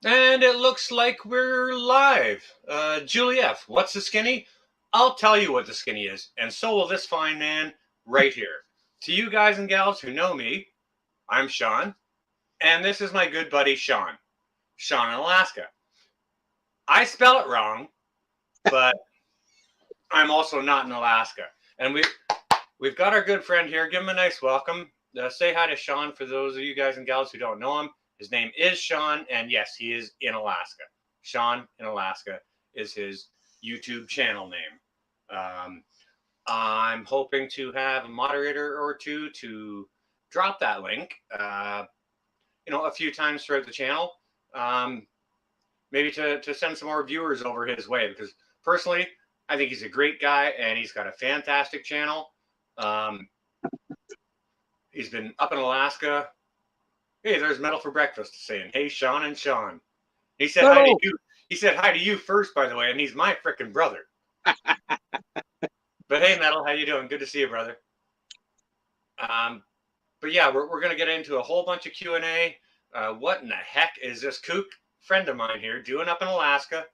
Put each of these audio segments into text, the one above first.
And it looks like we're live. Julie F., what's the skinny? I'll tell you what the skinny is, and so will this fine man right here. To you guys and gals who know me, I'm Sean, and this is my good buddy Sean. Sean in Alaska. I spell it wrong, but I'm also not in Alaska. And we've got our good friend here. Give him a nice welcome. Say hi to Sean for those of you guys and gals who don't know him. His name is Sean, and yes, he is in Alaska. Sean in Alaska is his YouTube channel name. I'm hoping to have a moderator or two to drop that link, a few times throughout the channel. Maybe to send some more viewers over his way, because personally, I think he's a great guy and he's got a fantastic channel. He's been up in Alaska. Hey, there's Metal for Breakfast saying, "Hey, Sean and Sean." He said hi to you. He said hi to you first, by the way, and he's my frickin' brother. But hey, Metal, how you doing? Good to see you, brother. But yeah, we're gonna get into a whole bunch of Q&A. What in the heck is this kook friend of mine here doing up in Alaska?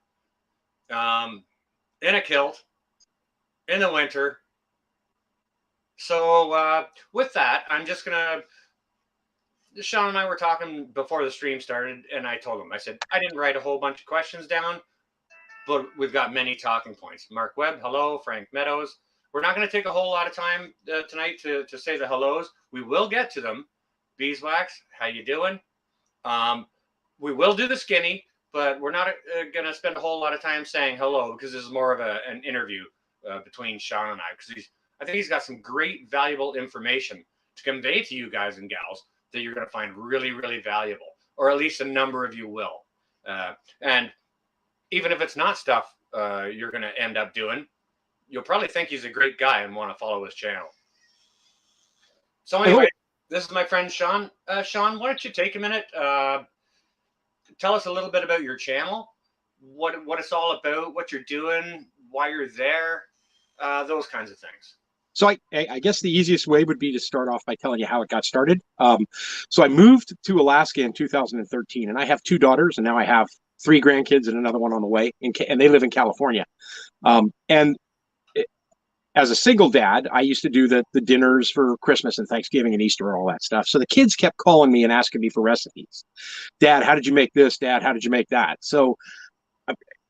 In a kilt, in the winter. So with that, I'm just gonna. Sean and I were talking before the stream started, and I told him, I said, I didn't write a whole bunch of questions down, but we've got many talking points. Mark Webb, hello. Frank Meadows. We're not going to take a whole lot of time tonight to say the hellos. We will get to them. Beeswax, how you doing? We will do the skinny, but we're not going to spend a whole lot of time saying hello, because this is more of an interview between Sean and I, because I think he's got some great, valuable information to convey to you guys and gals that you're going to find really, really valuable, or at least a number of you will. And even if it's not stuff you're going to end up doing, you'll probably think he's a great guy and want to follow his channel. So anyway, this is my friend Sean. Sean, why don't you take a minute? Tell us a little bit about your channel, what it's all about, what you're doing, why you're there, those kinds of things. So I guess the easiest way would be to start off by telling you how it got started. So I moved to Alaska in 2013, and I have 2 daughters, and now I have 3 grandkids and another one on the way, and they live in California. As a single dad, I used to do the dinners for Christmas and Thanksgiving and Easter and all that stuff. So the kids kept calling me and asking me for recipes. Dad, how did you make this? Dad, how did you make that? So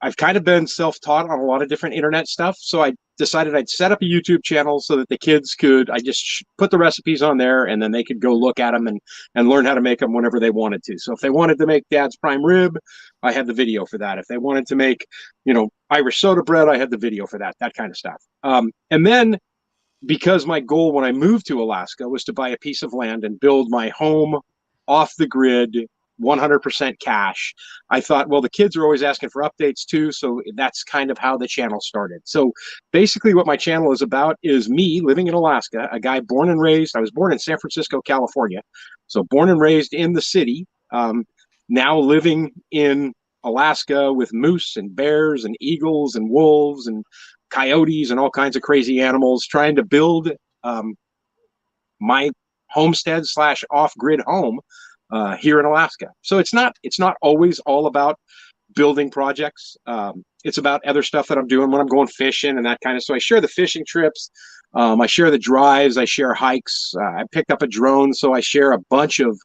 I've kind of been self-taught on a lot of different internet stuff. So I decided I'd set up a YouTube channel so that the kids I just put the recipes on there, and then they could go look at them and learn how to make them whenever they wanted to. So if they wanted to make Dad's prime rib, I had the video for that. If they wanted to make, Irish soda bread, I had the video for that kind of stuff. And then, because my goal when I moved to Alaska was to buy a piece of land and build my home off the grid, 100% cash, I thought, well, the kids are always asking for updates too, so that's kind of how the channel started. So basically what my channel is about is me living in Alaska, a guy born and raised. I was born in San Francisco, California, so born and raised in the city, now living in Alaska with moose and bears and eagles and wolves and coyotes and all kinds of crazy animals, trying to build my homestead / off-grid home here in Alaska. So it's not always all about building projects. It's about other stuff that I'm doing when I'm going fishing and that kind of. So I share the fishing trips. I share the drives. I share hikes. I picked up a drone, so I share a bunch of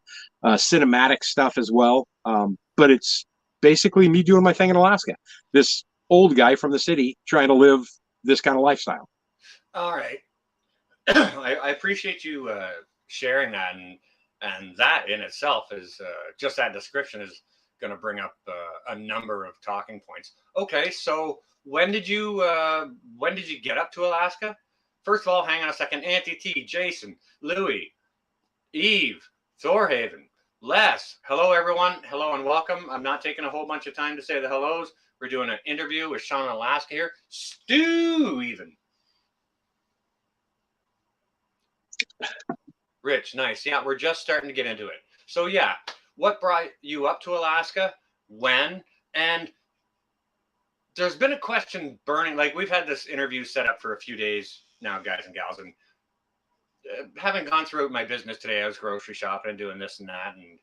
cinematic stuff as well. But it's basically me doing my thing in Alaska. This old guy from the city trying to live this kind of lifestyle. All right. I appreciate you sharing that, and that in itself is just that description is going to bring up a number of talking points. Okay, so when did you get up to Alaska? First of all, hang on a second. Auntie T, Jason, Louie, Eve, Thorhaven, Les. Hello, everyone. Hello and welcome. I'm not taking a whole bunch of time to say the hellos. We're doing an interview with Sean in Alaska here. Stu, even. Rich, nice. Yeah, we're just starting to get into it. So yeah, what brought you up to Alaska? When? And there's been a question burning. Like, we've had this interview set up for a few days now, guys and gals, and having gone through my business today, I was grocery shopping and doing this and that, and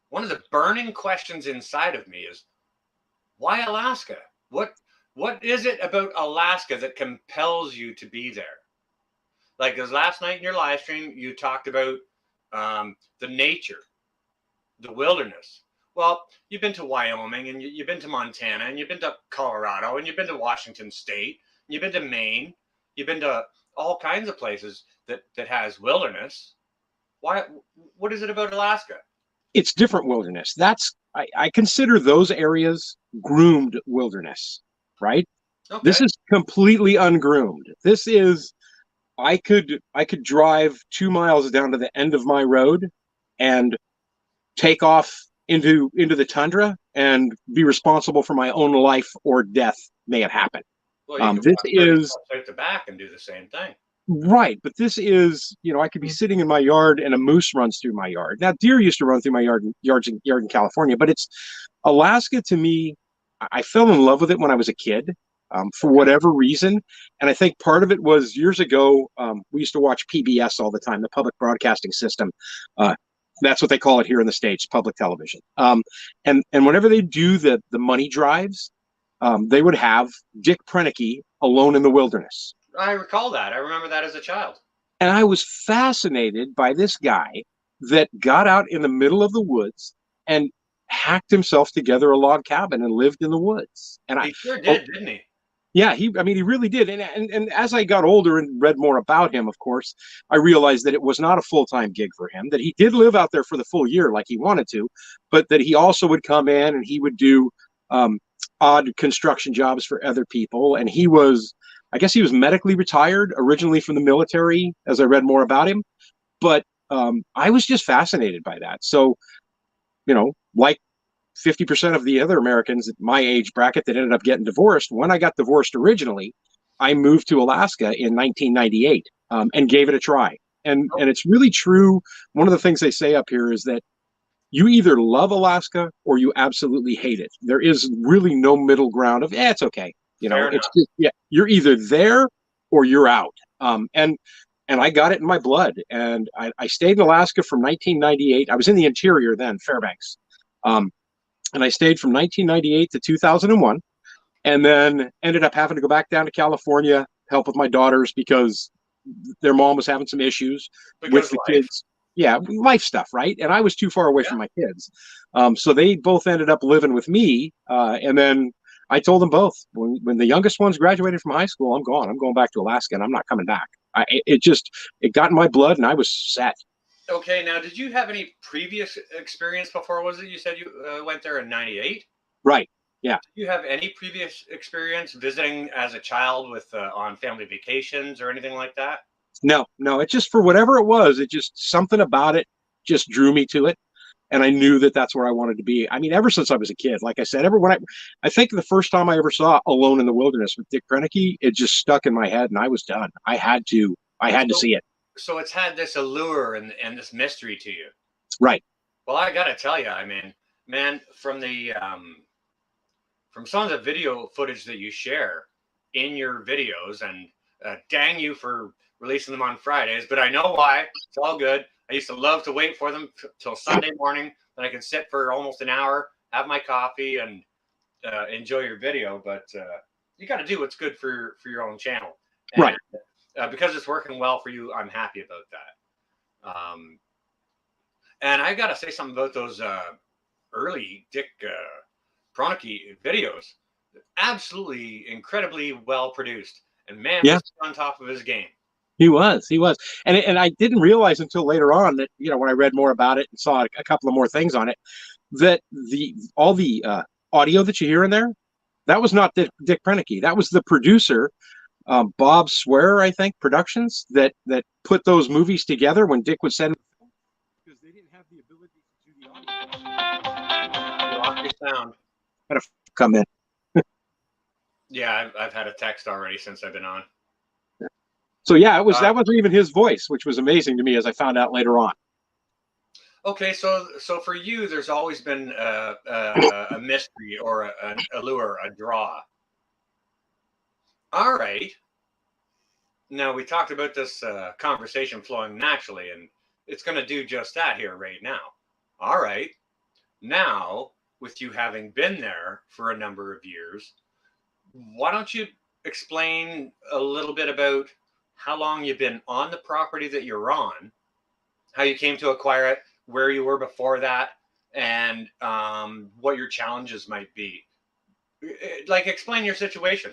one of the burning questions inside of me is, why Alaska? What is it about Alaska that compels you to be there? Like, because last night in your live stream, you talked about the nature, the wilderness. Well, you've been to Wyoming, and you've been to Montana, and you've been to Colorado, and you've been to Washington State, and you've been to Maine, you've been to all kinds of places that has wilderness. Why? What is it about Alaska? It's different wilderness. I consider those areas groomed wilderness, right? This Okay. is completely ungroomed. This is I could drive 2 miles down to the end of my road and take off into the tundra and be responsible for my own life or death may it happen. Well, you could This walk 30 is steps out the back and do the same thing. right, but this is, I could be sitting in my yard and a moose runs through my yard. Now, deer used to run through my yard in California, but it's Alaska to me. I fell in love with it when I was a kid, for Okay. whatever reason, and I think part of it was years ago. We used to watch PBS all the time, the public broadcasting system. Uh, that's what they call it here in the States, public television. And whenever they do the money drives, they would have Dick Proenneke Alone in the Wilderness. I recall that. I remember that as a child. And I was fascinated by this guy that got out in the middle of the woods and hacked himself together a log cabin and lived in the woods. And He sure oh, did, didn't he? yeah, I mean, he really did. And as I got older and read more about him, of course, I realized that it was not a full-time gig for him, that he did live out there for the full year like he wanted to, but that he also would come in and he would do um, odd construction jobs for other people. And I guess he was medically retired originally from the military as I read more about him. But I was just fascinated by that. So, like 50% of the other Americans at my age bracket that ended up getting divorced, when I got divorced originally, I moved to Alaska in 1998 and gave it a try. And it's really true. One of the things they say up here is that you either love Alaska or you absolutely hate it. There is really no middle ground of, it's okay. Fair It's enough. just, yeah, you're either there or you're out. And I got it in my blood. And I stayed in Alaska from 1998. I was in the interior then, Fairbanks. And I stayed from 1998 to 2001, and then ended up having to go back down to California, help with my daughters because their mom was having some issues with Because the life. kids. Yeah, life stuff, right? And I was too far away Yeah. from my kids. So they both ended up living with me. And then I told them both when the youngest ones graduated from high school, I'm gone. I'm going back to Alaska and I'm not coming back. It got in my blood and I was set. Okay, now, did you have any previous experience before? Was it you said you went there in '98? Right. Yeah. Do you have any previous experience visiting as a child with on family vacations or anything like that? No, it just, for whatever it was, it just, something about it just drew me to it. And I knew that that's where I wanted to be. I mean, ever since I was a kid, like I said, I think the first time I ever saw Alone in the Wilderness with Dick Proenneke, it just stuck in my head and I was done. I had to So, see it. so it's had this allure and this mystery to you. Right. Well, I gotta tell you, I mean, man, from some of the video footage that you share in your videos, and dang you for releasing them on Fridays, but I know why. It's all good. I used to love to wait for them till Sunday morning, then I could sit for almost an hour, have my coffee, and enjoy your video. But you got to do what's good for your own channel, and Right. because it's working well for you, I'm happy about that. And I got to say something about those early Dick Proenneke videos. Absolutely incredibly well produced, and man, Yeah. was he on top of his game. He was. And I didn't realize until later on that, when I read more about it and saw a couple of more things on it, that all the audio that you hear in there, that was not Dick Proenneke. That was the producer, Bob Swear, I think, Productions, that put those movies together when Dick would send them, because they didn't have the ability to do the audio. You lost your sound. Gotta come in. Yeah, I've had a text already since I've been on. So yeah, that wasn't even his voice, which was amazing to me as I found out later on. Okay, so for you, there's always been a mystery or an allure, a draw. All right. Now we talked about this conversation flowing naturally, and it's going to do just that here right now. All right. Now, with you having been there for a number of years, why don't you explain a little bit about how long you've been on the property that you're on, how you came to acquire it, where you were before that, and what your challenges might be. Like, explain your situation.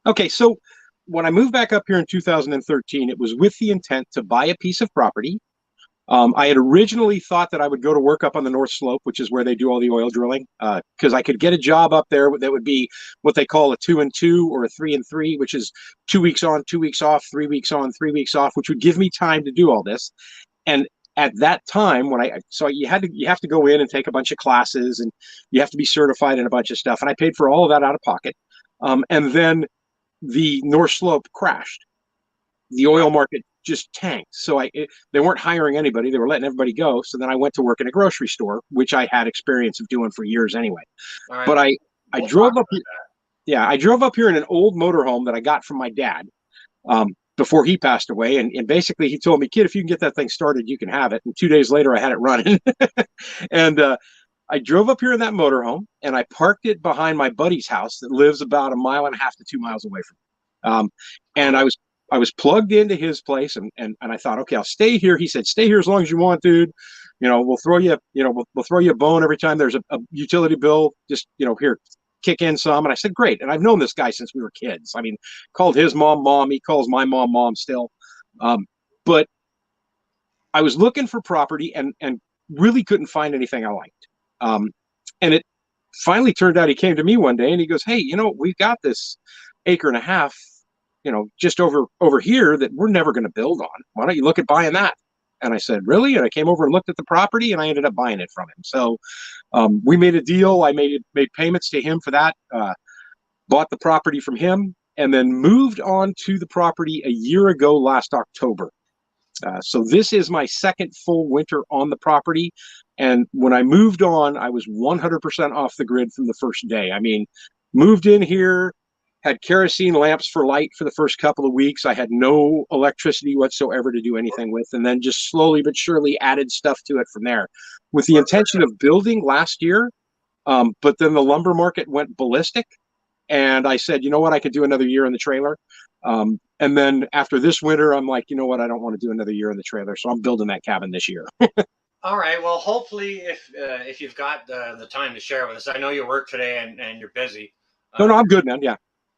Okay, so when I moved back up here in 2013, it was with the intent to buy a piece of property. I had originally thought that I would go to work up on the North Slope, which is where they do all the oil drilling, because I could get a job up there that would be what they call a 2-and-2 or a 3-and-3, which is 2 weeks on, 2 weeks off, 3 weeks on, 3 weeks off, which would give me time to do all this. And at that time, so you have to go in and take a bunch of classes, and you have to be certified in a bunch of stuff, and I paid for all of that out of pocket. And then the North Slope crashed. The oil market just tanked. So they weren't hiring anybody. They were letting everybody go. So then I went to work in a grocery store, which I had experience of doing for years anyway. All right. But I drove up. Yeah, I drove up here in an old motorhome that I got from my dad before he passed away. And basically he told me, kid, if you can get that thing started, you can have it. And 2 days later, I had it running. And I drove up here in that motorhome, and I parked it behind my buddy's house that lives about 1.5 to 2 miles away from me. And I was plugged into his place, and I thought, okay, I'll stay here. He said, stay here as long as you want, dude. We'll throw you, we'll throw you a bone every time there's a utility bill. Just, here, kick in some. And I said, great. And I've known this guy since we were kids. I mean, called his mom. He calls my mom still. But I was looking for property and really couldn't find anything I liked. And it finally turned out he came to me one day and he goes, hey, we've got this 1.5 acres, just over here that we're never going to build on. Why don't you look at buying that? And I said, really? And I came over and looked at the property, and I ended up buying it from him. So we made a deal. I made payments to him for that, bought the property from him, and then moved on to the property a year ago last October. So this is my second full winter on the property. And when I moved on, I was 100% off the grid from the first day. I mean, moved in here, had kerosene lamps for light for the first couple of weeks. I had no electricity whatsoever to do anything with, and then just slowly but surely added stuff to it from there with the intention of building last year. But then the lumber market went ballistic, and I said, you know what, I could do another year in the trailer. And then after this winter, I'm like, you know what, I don't want to do another year in the trailer, so I'm building that cabin this year. All right. Well, hopefully, if you've got the time to share with us, I know you work today and you're busy. No, I'm good, man. Yeah.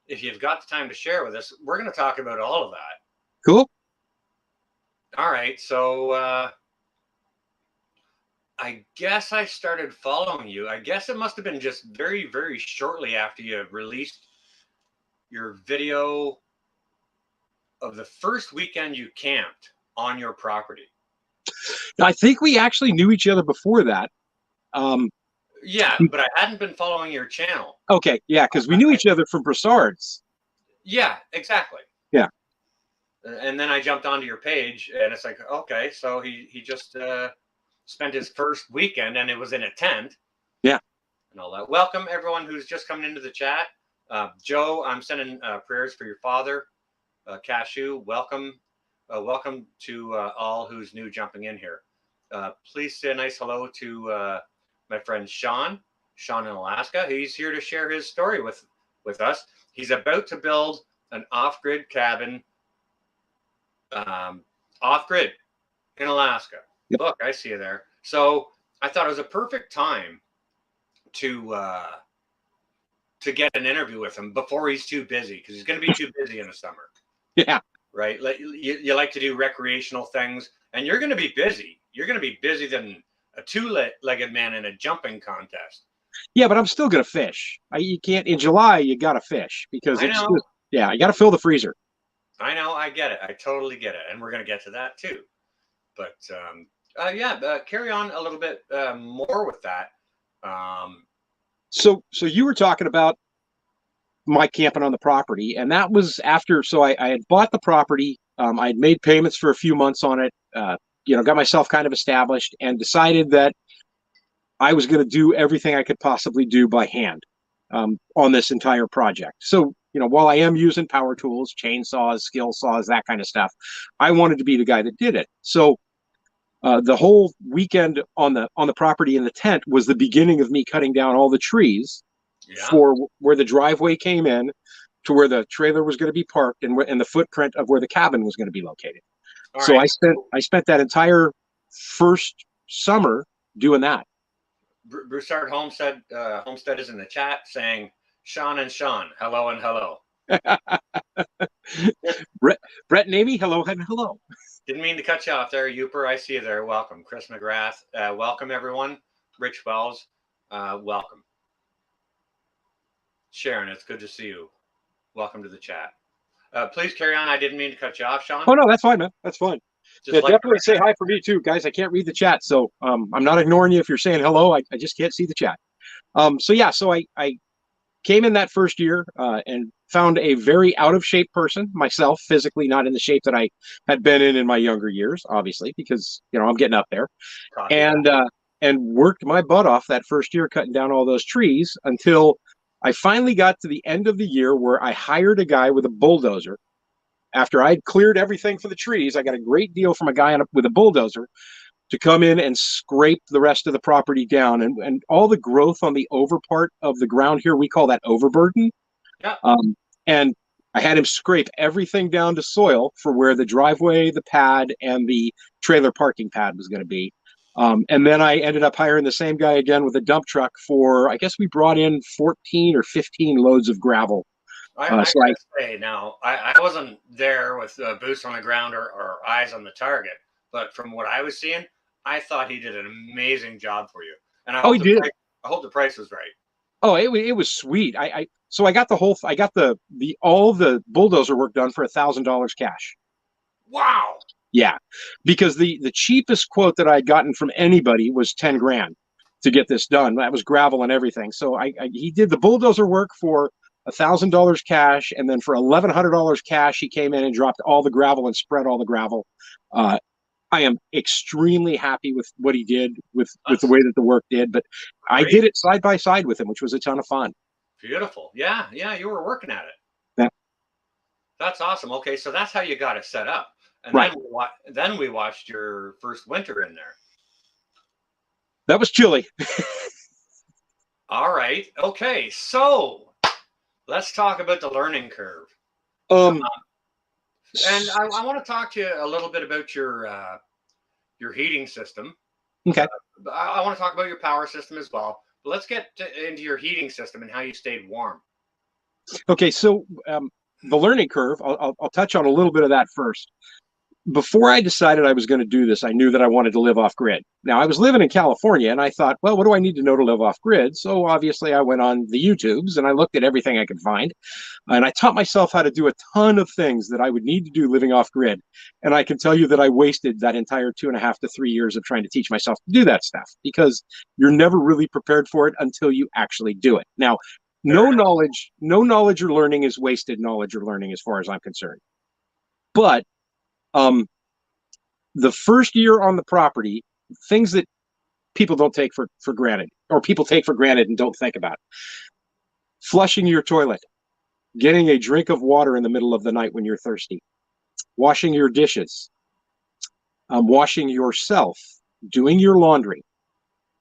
If you've got the time to share with us, we're going to talk about all of that. Cool. All right. So I guess I started following you. I guess it must have been just very, very shortly after you released your video of the first weekend you camped on your property. I think we actually knew each other before that. Yeah, but I hadn't been following your channel. Okay, yeah, because we knew each other from Broussard's. Yeah, exactly. Yeah. And then I jumped onto your page, and it's like, okay, so he just spent his first weekend, and it was in a tent. Yeah. And all that. Welcome, everyone who's just coming into the chat. Joe, I'm sending prayers for your father. Cashew, welcome. Welcome to all who's new jumping in here. Please say a nice hello to my friend Sean In Alaska. He's here to share his story with us. He's about to build an off-grid cabin, off-grid in Alaska. Yep. Look, I see you there. So I thought it was a perfect time to get an interview with him before he's too busy, because he's going to be too busy in the summer. Yeah. Right. You like to do recreational things, and you're going to be busy. You're going to be busy than a two-legged man in a jumping contest. Yeah, but I'm still going to fish. You can't in July. You got to fish because you got to fill the freezer. I know. I get it. I totally get it. And we're going to get to that too. But carry on a little bit more with that. So you were talking about my camping on the property, and that was after. So I had bought the property. I had made payments for a few months on it. Got myself kind of established, and decided that I was going to do everything I could possibly do by hand on this entire project. So while I am using power tools, chainsaws, skill saws, that kind of stuff, I wanted to be the guy that did it. So The whole weekend on the property in the tent was the beginning of me cutting down all the trees Yeah. for where the driveway came in to where the trailer was going to be parked and the footprint of where the cabin was going to be located. All So right. I spent that entire first summer doing that. Broussard Homestead is in the chat saying Sean and Sean, hello and hello. Brett and Amy, hello and hello. Didn't mean to cut you off there. Youper, I see you there. Welcome. Chris McGrath, welcome everyone. Rich Wells, welcome. Sharon, it's good to see you. Welcome to the chat. Please carry on. I didn't mean to cut you off, Sean. Oh no, that's fine, man. That's fine. Just Yeah, like definitely say hi for me too, guys. I can't read the chat, so I'm not ignoring you if you're saying hello. I just can't see the chat. So I came in that first year and found a very out of shape person myself, physically not in the shape that I had been in my younger years, obviously, because I'm getting up there, and worked my butt off that first year cutting down all those trees until I finally got to the end of the year where I hired a guy with a bulldozer. After I'd cleared everything for the trees, I got a great deal from a guy with a bulldozer to come in and scrape the rest of the property down. And all the growth on the over part of the ground here, we call that overburden. Yeah. And I had him scrape everything down to soil for where the driveway, the pad, and the trailer parking pad was going to be. And then I ended up hiring the same guy again with a dump truck for, I guess we brought in 14 or 15 loads of gravel. I say now, I wasn't there with boots on the ground or eyes on the target, but from what I was seeing, I thought he did an amazing job for you. And I hope the price was right. Oh, it was sweet. So I got all the bulldozer work done for $1,000 cash. Wow. Yeah, because the cheapest quote that I'd gotten from anybody was 10 grand to get this done. That was gravel and everything. So he did the bulldozer work for $1,000 cash, and then for $1,100 cash, he came in and dropped all the gravel and spread all the gravel. I am extremely happy with what he did with the way that the work did, but great. I did it side by side with him, which was a ton of fun. Beautiful. Yeah, you were working at it. Yeah. That's awesome. Okay, so that's how you got it set up. And right. Then we watched your first winter in there. That was chilly. All right. Okay, so let's talk about the learning curve. And I want to talk to you a little bit about your heating system. Okay. I want to talk about your power system as well. But let's get into your heating system and how you stayed warm. Okay, so the learning curve, I'll touch on a little bit of that first. Before I decided I was going to do this, I knew that I wanted to live off grid. Now, I was living in California, and I thought, well, what do I need to know to live off grid? So obviously, I went on the YouTubes, and I looked at everything I could find. And I taught myself how to do a ton of things that I would need to do living off grid. And I can tell you that I wasted that entire 2.5 to 3 years of trying to teach myself to do that stuff, because you're never really prepared for it until you actually do it. Now, no knowledge or learning is wasted knowledge or learning as far as I'm concerned. But the first year on the property, things that people don't take for granted, or people take for granted and don't think about: flushing your toilet, getting a drink of water in the middle of the night when you're thirsty, washing your dishes, washing yourself, doing your laundry.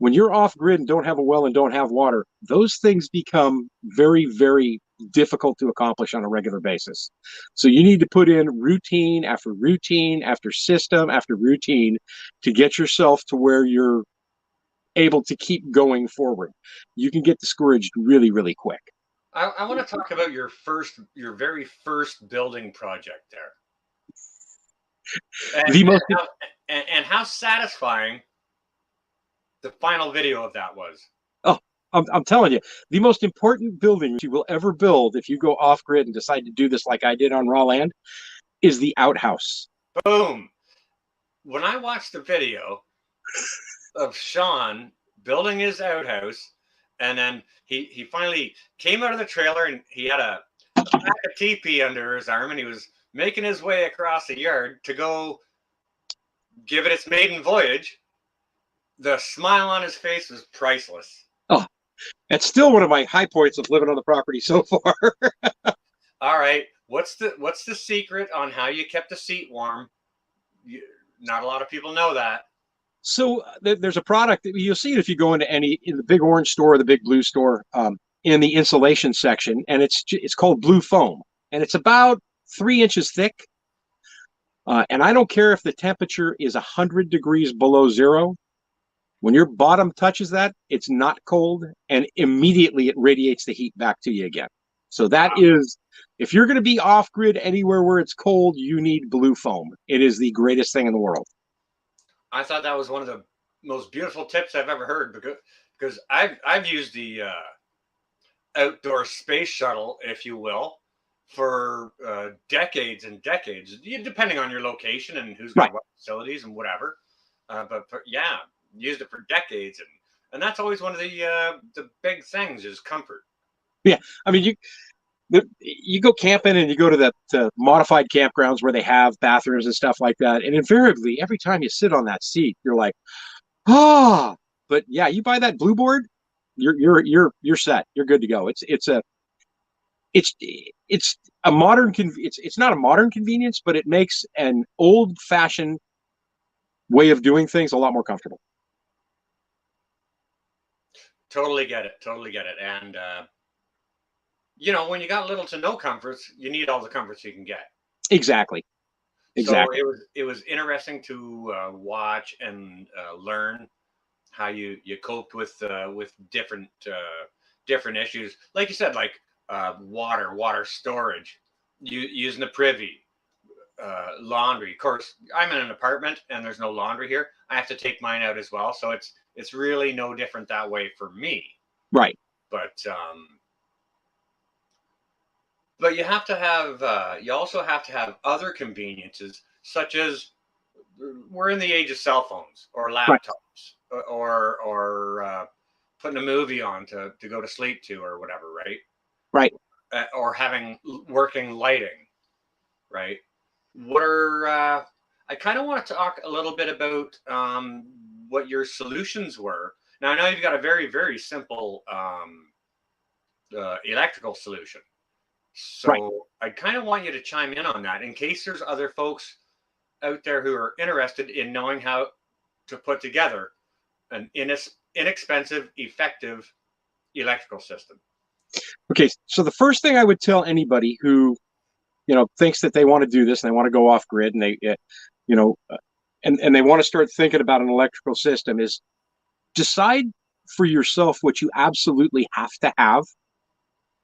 When you're off grid and don't have a well and don't have water, those things become very, very difficult to accomplish on a regular basis. So you need to put in routine after routine after system after routine to get yourself to where you're able to keep going forward. You can get discouraged really, really quick. I want to talk about your very first building project there. And how satisfying the final video of that was. Oh, I'm telling you, the most important building you will ever build, if you go off grid and decide to do this like I did on raw land, is the outhouse. Boom. When I watched the video of Sean building his outhouse, and then he finally came out of the trailer, and he had a pack of teepee under his arm, and he was making his way across the yard to go give it its maiden voyage. The smile on his face was priceless. Oh, it's still one of my high points of living on the property so far. All right. What's the secret on how you kept the seat warm? Not a lot of people know that. So there's a product that you'll see it if you go into in the big orange store or the big blue store, in the insulation section, and it's called blue foam, and it's about 3 inches thick. And I don't care if the temperature is 100 degrees below zero. When your bottom touches that, it's not cold, and immediately it radiates the heat back to you again. So that is, if you're going to be off grid anywhere where it's cold, you need blue foam. It is the greatest thing in the world. I thought that was one of the most beautiful tips I've ever heard, because I've used the outdoor space shuttle, if you will, for decades and decades, depending on your location and who's got Right. what facilities and whatever. Yeah, used it for decades, and that's always one of the big things is comfort. Yeah, I mean, you go camping and you go to the modified campgrounds where they have bathrooms and stuff like that, and invariably, every time you sit on that seat, you're like, ah. But yeah, you buy that blue board, you're set. You're good to go. It's a modern it's not a modern convenience, but it makes an old fashioned way of doing things a lot more comfortable. Totally get it. Totally get it. And when you got little to no comforts, you need all the comforts you can get. Exactly. So it was interesting to watch and learn how you coped with different issues, like you said, like water storage, using the privy, laundry. Of course, I'm in an apartment and there's no laundry here. I have to take mine out as well, so it's really no different that way for me. Right. But you have to have you also have to have other conveniences, such as we're in the age of cell phones or laptops, right, or putting a movie on to go to sleep to or whatever, right? Right. Or having working lighting, right? What are I kind of want to talk a little bit about what your solutions were. Now I know you've got a very, very simple electrical solution. So right, I kind of want you to chime in on that in case there's other folks out there who are interested in knowing how to put together an inexpensive, effective electrical system. Okay, so the first thing I would tell anybody who, thinks that they want to do this and they want to go off grid and they, and they want to start thinking about an electrical system is decide for yourself what you absolutely have to have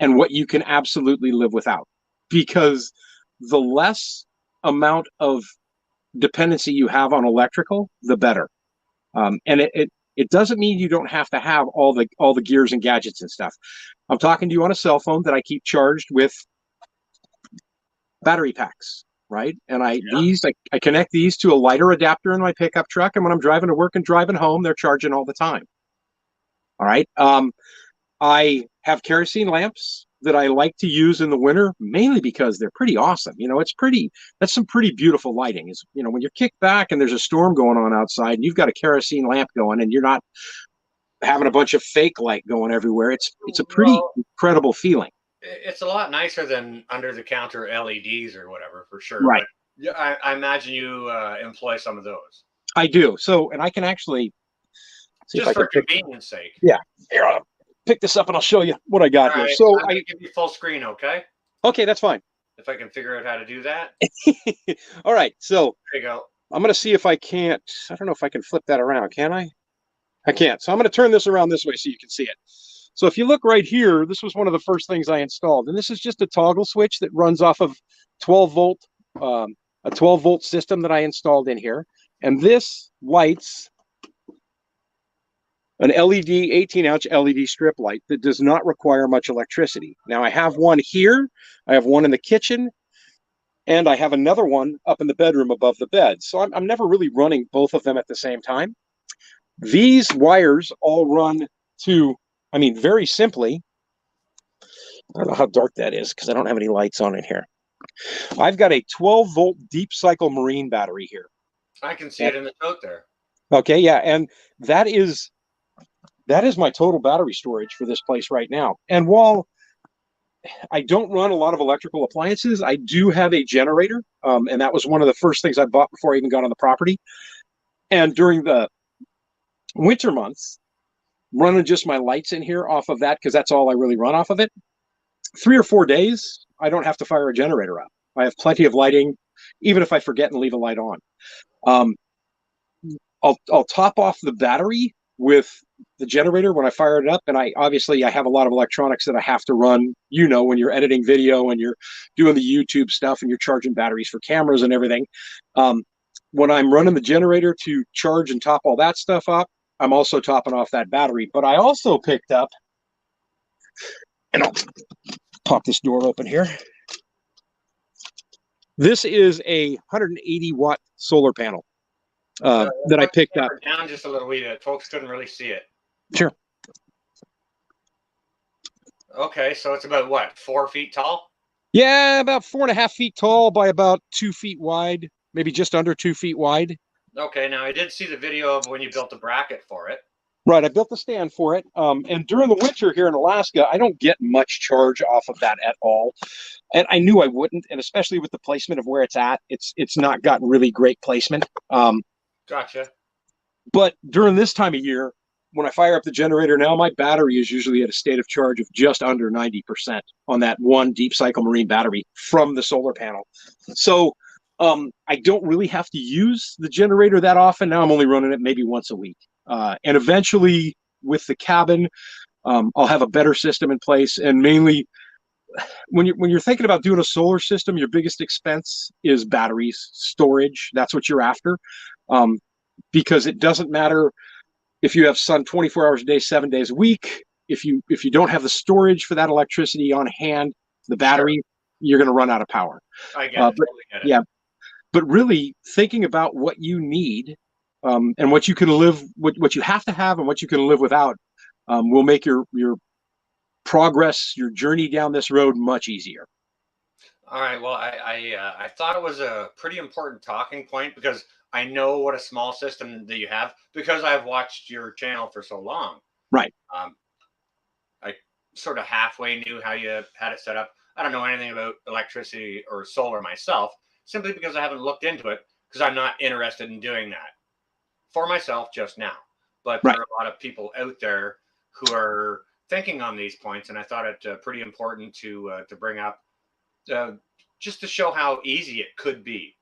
and what you can absolutely live without, because the less amount of dependency you have on electrical, the better. And it doesn't mean you don't have to have all the gears and gadgets and stuff. I'm talking to you on a cell phone that I keep charged with battery packs, right? And I connect these to a lighter adapter in my pickup truck, and when I'm driving to work and driving home, they're charging all the time. All right. I have kerosene lamps that I like to use in the winter, mainly because they're pretty awesome. That's some pretty beautiful lighting. Is when you're kicked back and there's a storm going on outside and you've got a kerosene lamp going and you're not having a bunch of fake light going everywhere. It's a pretty incredible feeling. It's a lot nicer than under the counter LEDs or whatever, for sure. Right. But I imagine you employ some of those. I do. So, and I can actually see just for convenience sake. Yeah. Here, I'll pick this up and I'll show you what I got here. So I give you full screen, okay? Okay, that's fine. If I can figure out how to do that. All right. So there you go. I'm going to see if I can't. I don't know if I can flip that around. Can I? I can't. So I'm going to turn this around this way so you can see it. So if you look right here, this was one of the first things I installed, and this is just a toggle switch that runs off of 12 volt, a 12 volt system that I installed in here, and this lights an LED 18-ounce LED strip light that does not require much electricity. Now I have one here, I have one in the kitchen, and I have another one up in the bedroom above the bed. So I'm never really running both of them at the same time. These wires all run to, very simply, I don't know how dark that is because I don't have any lights on it here. I've got a 12 volt deep cycle marine battery here. I can see it in the tote there. Okay, yeah, and that is my total battery storage for this place right now. And while I don't run a lot of electrical appliances, I do have a generator, and that was one of the first things I bought before I even got on the property. And during the Winter months, running just my lights in here off of that, because that's all I really run off of it. 3 or 4 days, I don't have to fire a generator up. I have plenty of lighting, even if I forget and leave a light on. Um, I'll top off the battery with the generator when I fire it up, and I have a lot of electronics that I have to run. You know, when you're editing video and you're doing the YouTube stuff and you're charging batteries for cameras and everything. When I'm running the generator to charge and top all that stuff up, I'm also topping off that battery. But I also picked up, and I'll pop this door open here. This is a 180 watt solar panel that I picked up. Down just a little bit. Folks couldn't really see it. Sure. Okay, so it's about what, 4 feet tall? Yeah, about 4.5 feet tall by about 2 feet wide, maybe just under 2 feet wide. Okay, now I did see the video of when you built the bracket for it. Right, I built the stand for it. And during the winter here in Alaska, I don't get much charge off of that at all. And I knew I wouldn't, and especially with the placement of where it's at, it's not got really great placement. Gotcha. But during this time of year, when I fire up the generator now, my battery is usually at a state of charge of just under 90% on that one deep cycle marine battery from the solar panel. So I don't really have to use the generator that often. Now I'm only running it maybe once a week. And eventually with the cabin, I'll have a better system in place. And mainly when you're thinking about doing a solar system, your biggest expense is batteries, storage. That's what you're after. Because it doesn't matter if you have sun 24 hours a day, 7 days a week. If you don't have the storage for that electricity on hand, the battery, you're going to run out of power. I get it. Totally get it. Yeah, but really thinking about what you need and what you can live, what you have to have, and what you can live without, will make your progress, your journey down this road much easier. All right. Well, I thought it was a pretty important talking point because I know what a small system that you have because I've watched your channel for so long. Right. I sort of halfway knew how you had it set up. I don't know anything about electricity or solar myself, simply because I haven't looked into it because I'm not interested in doing that for myself just now. But there are a lot of people out there who are thinking on these points, and I thought it pretty important to bring up just to show how easy it could be.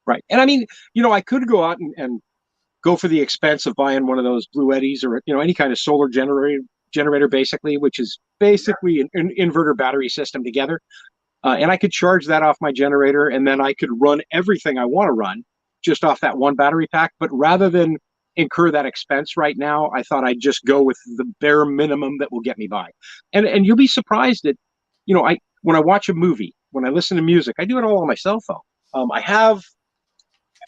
Right. And I mean, I could go out and go for the expense of buying one of those Blue Eddies or, any kind of solar generator basically, which is basically an inverter battery system together. And I could charge that off my generator, and then I could run everything I want to run just off that one battery pack. But rather than incur that expense right now, I thought I'd just go with the bare minimum that will get me by. And you'll be surprised that, when I watch a movie, when I listen to music, I do it all on my cell phone.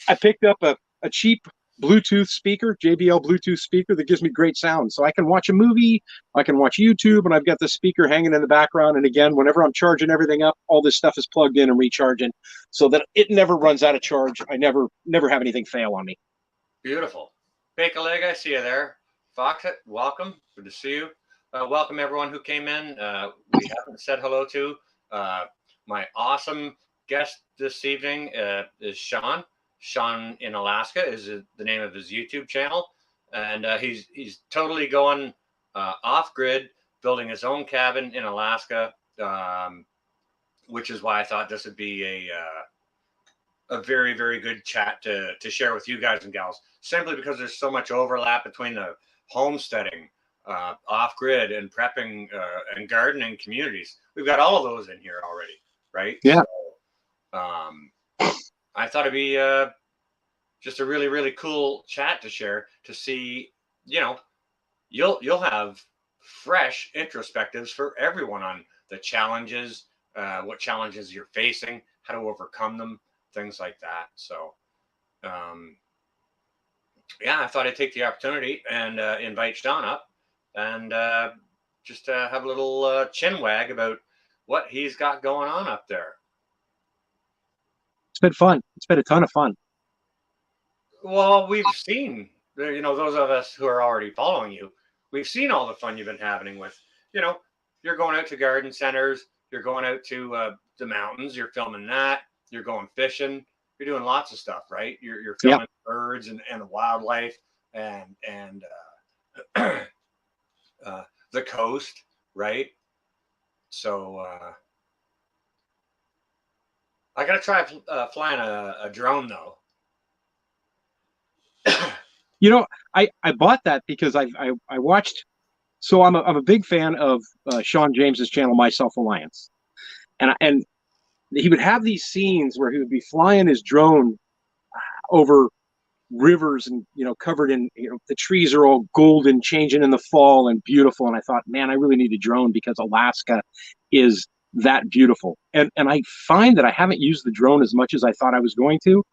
I picked up a cheap Bluetooth speaker, JBL Bluetooth speaker that gives me great sound. So I can watch a movie, I can watch YouTube, and I've got the speaker hanging in the background. And again, whenever I'm charging everything up, all this stuff is plugged in and recharging so that it never runs out of charge. I never have anything fail on me. Beautiful. Bake a leg, I see you there. Foxit, welcome. Good to see you. Welcome everyone who came in. We haven't said hello to. My awesome guest this evening is Sean. Sean In Alaska is the name of his YouTube channel, and he's totally going off grid, building his own cabin in Alaska, which is why I thought this would be a very, very good chat to share with you guys and gals, simply because there's so much overlap between the homesteading, off grid, and prepping and gardening communities. We've got all of those in here already, right? Yeah. So, I thought it'd be just a really, really cool chat to share, to see, you'll have fresh introspectives for everyone on the challenges, what challenges you're facing, how to overcome them, things like that. So, I thought I'd take the opportunity and invite Sean up and just have a little chin wag about what he's got going on up there. It's been fun. It's been a ton of fun. Well, we've seen, those of us who are already following you, we've seen all the fun you've been having with, you're going out to garden centers, you're going out to the mountains, you're filming that, you're going fishing, you're doing lots of stuff, right? You're filming birds and the wildlife and the coast, right? So I gotta try flying a drone though. You know, I bought that because I watched. So I'm a big fan of Sean James's channel, My Self Reliance, and he would have these scenes where he would be flying his drone over rivers and covered in the trees are all golden, changing in the fall and beautiful. And I thought, man, I really need a drone because Alaska is that beautiful. And I find that I haven't used the drone as much as I thought I was going to.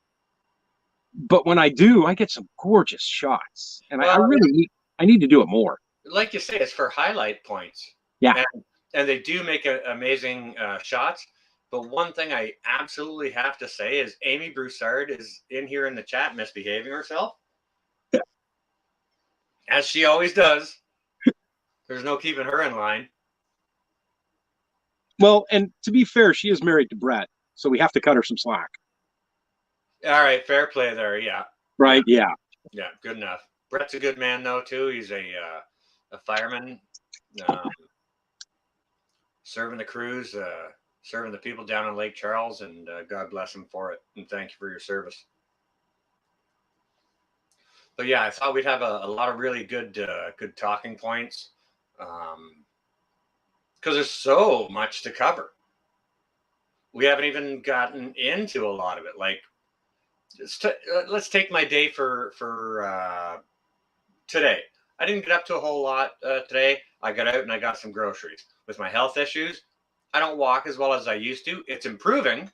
But when I do, I get some gorgeous shots, and I really need to do it more. Like you say, it's for highlight points. Yeah, and they do make amazing shots. But one thing I absolutely have to say is Amy Broussard is in here in the chat misbehaving herself, as she always does. There's no keeping her in line. Well, and to be fair, she is married to Brett, so we have to cut her some slack. All right, fair play there. Yeah. Right. Yeah. Yeah. Good enough. Brett's a good man though too. He's a fireman, serving the crews, serving the people down in Lake Charles, and God bless him for it. And thank you for your service. But yeah, I thought we'd have a lot of really good talking points, because there's so much to cover. We haven't even gotten into a lot of it. Like, let's take my day for today. I didn't get up to a whole lot today. I got out and I got some groceries. With my health issues, I don't walk as well as I used to. It's improving,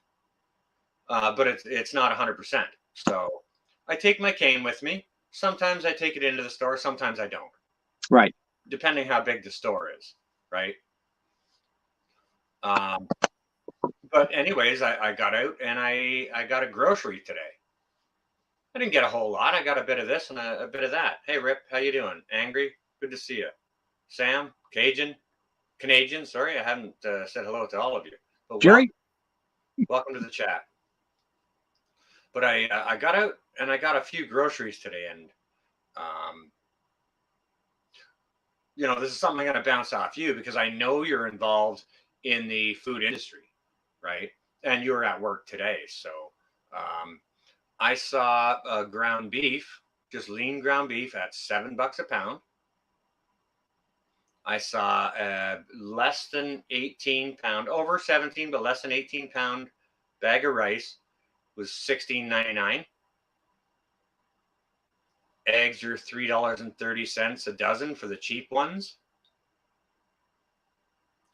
but it's not 100%. So I take my cane with me. Sometimes I take it into the store. Sometimes I don't. Right. Depending how big the store is, right? But anyways, I got out and I got a grocery today. I didn't get a whole lot. I got a bit of this and a bit of that. Hey, Rip, how you doing? Angry? Good to see you. Sam, Canadian. Sorry, I haven't said hello to all of you. But Jerry, welcome to the chat. But I got out and I got a few groceries today, and this is something I'm going to bounce off you because I know you're involved in the food industry, right? And you're at work today, so I saw ground beef, just lean ground beef at $7 a pound. I saw less than 18 pound, over 17, but less than 18 pound bag of rice was $16.99. Eggs are $3.30 a dozen for the cheap ones.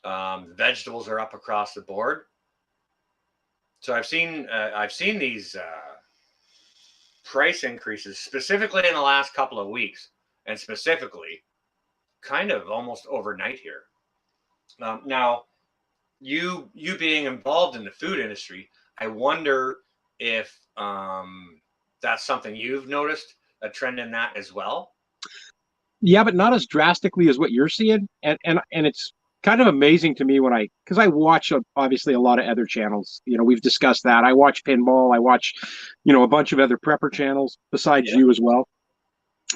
Vegetables are up across the board. So I've seen these price increases specifically in the last couple of weeks, and specifically kind of almost overnight here. Now, you being involved in the food industry, I wonder if that's something you've noticed, a trend in that as well. Yeah, but not as drastically as what you're seeing, and it's kind of amazing to me because I watch obviously a lot of other channels. We've discussed that. I watch pinball. I watch, a bunch of other prepper channels besides you as well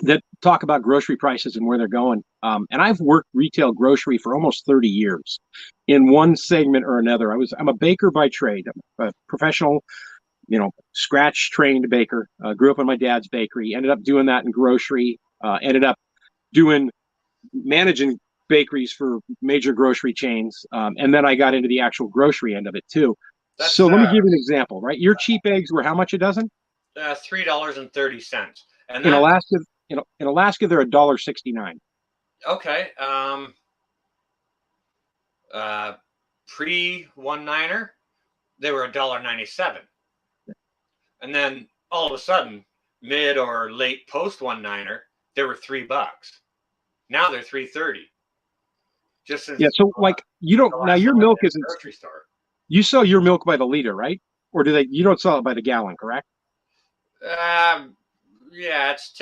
that talk about grocery prices and where they're going. And I've worked retail grocery for almost 30 years in one segment or another. I'm a baker by trade. I'm a professional, scratch trained baker. Grew up in my dad's bakery. Ended up doing that in grocery. Ended up managing bakeries for major grocery chains. And then I got into the actual grocery end of it too. So let me give you an example, right? Your cheap eggs were how much a dozen? $3.30. And in Alaska, in Alaska, they're $1.69. Okay. Pre 1-9er, they were $1.97. And then all of a sudden, mid or late post 1-9er, they were $3. Now they're $3.30. Just since, so like you don't now your milk isn't grocery store. You sell your milk by the liter, right? Or you don't sell it by the gallon, correct? Yeah, it's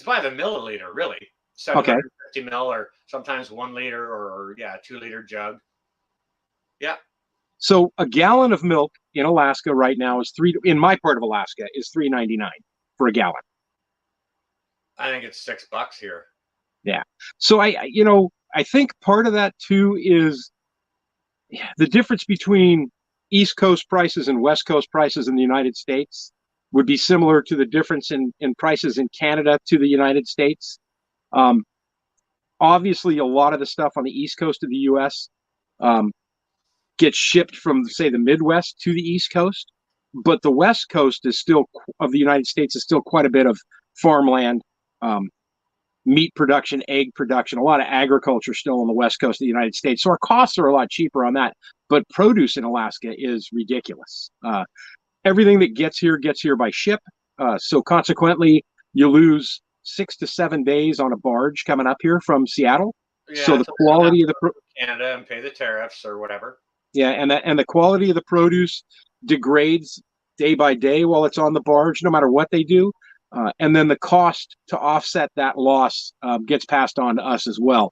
by the milliliter, really. 750 mil, or sometimes 1 liter, or 2-liter jug. Yeah. So a gallon of milk in Alaska right now in my part of Alaska is $3.99 for a gallon. I think it's $6 here. Yeah. So I think part of that too is the difference between East Coast prices and West Coast prices in the United States would be similar to the difference in prices in Canada to the United States. Um, Obviously, a lot of the stuff on the East Coast of the U.S. Um, gets shipped from, say, the Midwest to the East Coast, but the West Coast is still of the United States is still quite a bit of farmland, um, meat production, egg production, a lot of agriculture still on the West Coast of the United States. So our costs are a lot cheaper on that. But produce in Alaska is ridiculous. Everything that gets here by ship. So consequently, you lose 6 to 7 days on a barge coming up here from Seattle. So Yeah, the until they don't have quality to of the go to Canada and pay the tariffs or whatever. yeah, and the quality of the produce degrades day by day while it's on the barge, no matter what they do. And then the cost to offset that loss gets passed on to us as well.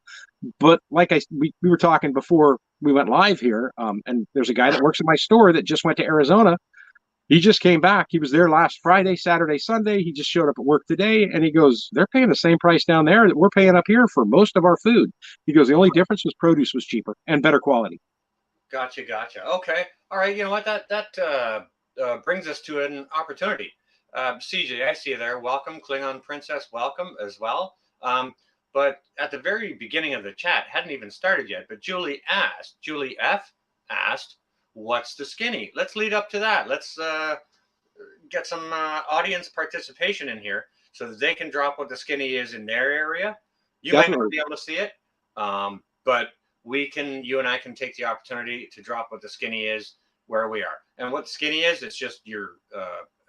But like we were talking before we went live here, and there's a guy that works in my store that just went to Arizona. He just came back. He was there last Friday, Saturday, Sunday. He just showed up at work today, and he goes, "They're paying the same price down there that we're paying up here for most of our food." He goes, "The only difference was produce was cheaper and better quality." Gotcha, gotcha. Okay, all right. You know what? That brings us to an opportunity. CJ, I see you there. Welcome, Klingon Princess. Welcome as well. But at the very beginning of the chat, hadn't even started yet. But Julie F asked, "What's the skinny?" Let's lead up to that. Let's get some audience participation in here so that they can drop what the skinny is in their area. You might not Definitely. be able to see it, but you and I can take the opportunity to drop what the skinny is where we are. And what skinny is, it's just your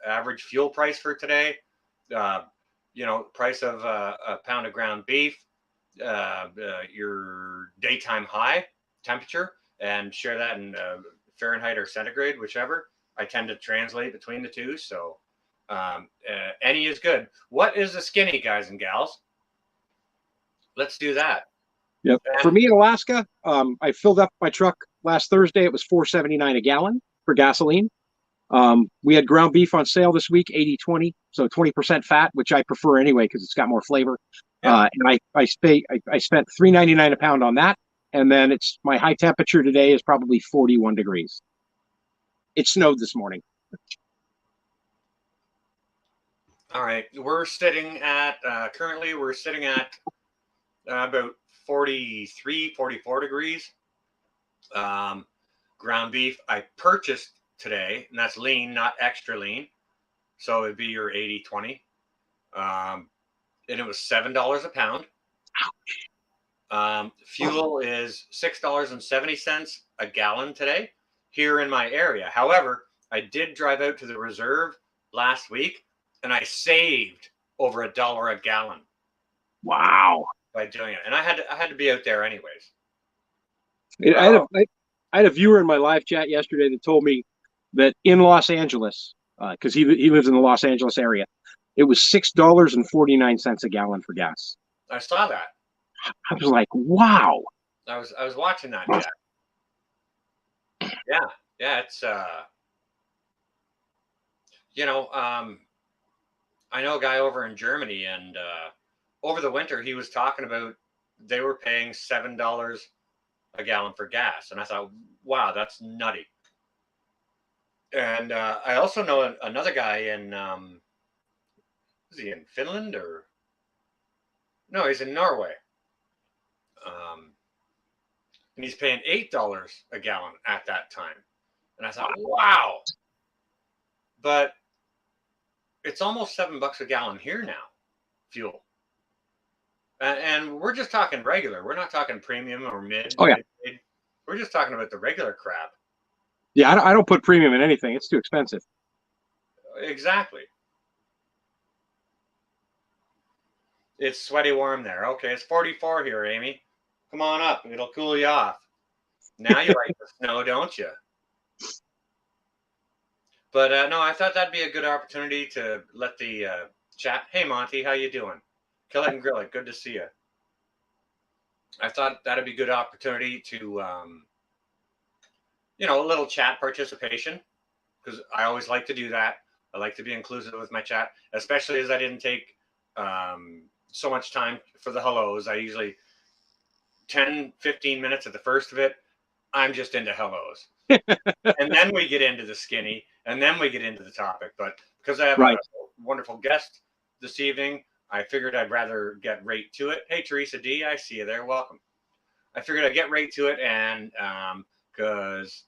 average fuel price for today. Uh, price of a pound of ground beef, your daytime high temperature, and share that in Fahrenheit or centigrade, whichever. I tend to translate between the two, so any is good. What is a skinny, guys and gals? Let's do that. Yep. For And me in Alaska, I filled up my truck last Thursday. It was $4.79 a gallon for gasoline. We had ground beef on sale this week, 80/20, so 20% fat, which I prefer anyway because it's got more flavor. yep. I spent $3.99 a pound on that, and then it's my high temperature today is probably 41 degrees. It snowed this morning. All right. Currently we're sitting at about 43, 44 degrees. Ground beef I purchased today, and that's lean, not extra lean. So it'd be your 80/20. And it was $7 a pound. Fuel is $6.70 a gallon today here in my area. However, I did drive out to the reserve last week, and I saved over $1 a gallon Wow. by doing it. And I had to be out there anyways. I had a Oh, I had a viewer in my live chat yesterday that told me that in Los Angeles, because he lives in the Los Angeles area, it was $6.49 a gallon for gas. I saw that. I was like, wow. I was watching that chat. Yeah, yeah. It's you know, I know a guy over in Germany, and over the winter he was talking about they were paying $7 a gallon for gas, and I thought, wow, that's nutty. And I also know another guy in is he in Finland or no? He's in Norway, um, and he's paying $8 a gallon at that time. And I thought, wow, but it's almost $7 a gallon here now, fuel. And we're just talking regular. We're not talking premium or Oh yeah, mid. We're just talking about the regular crap. yeah. I don't put premium in anything. It's too expensive. Exactly. It's sweaty warm there. Okay, it's 44 here, Amy. Come on up. It'll cool you off. Now you like the snow, don't you? But no, I thought that'd be a good opportunity to let the chat. Hey, Monty, how you doing? Kill it and grill it. Good to see you. I thought that'd be a good opportunity to, a little chat participation, because I always like to do that. I like to be inclusive with my chat, especially as I didn't take so much time for the hellos. I usually 10-15 minutes at the first of it, I'm just into hellos. And then we get into the skinny, and then we get into the topic. But because I have a wonderful guest this evening, I figured I'd rather get right to it. Hey, Teresa D, I see you there. Welcome. I figured I'd get right to it, and because,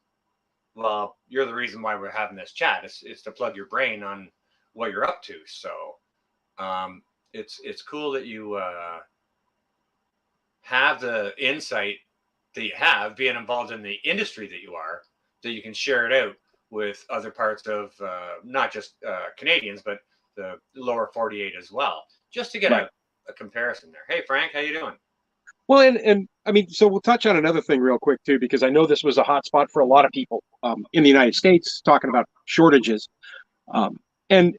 well, you're the reason why we're having this chat. It's to plug your brain on what you're up to. So it's cool that you have the insight that you have, being involved in the industry that you are, that you can share it out with other parts of not just Canadians, but the lower 48 as well, just to get a comparison there. Hey, Frank, how you doing? Well, and I mean, so we'll touch on another thing real quick too, because I know this was a hot spot for a lot of people in the United States, talking about shortages. And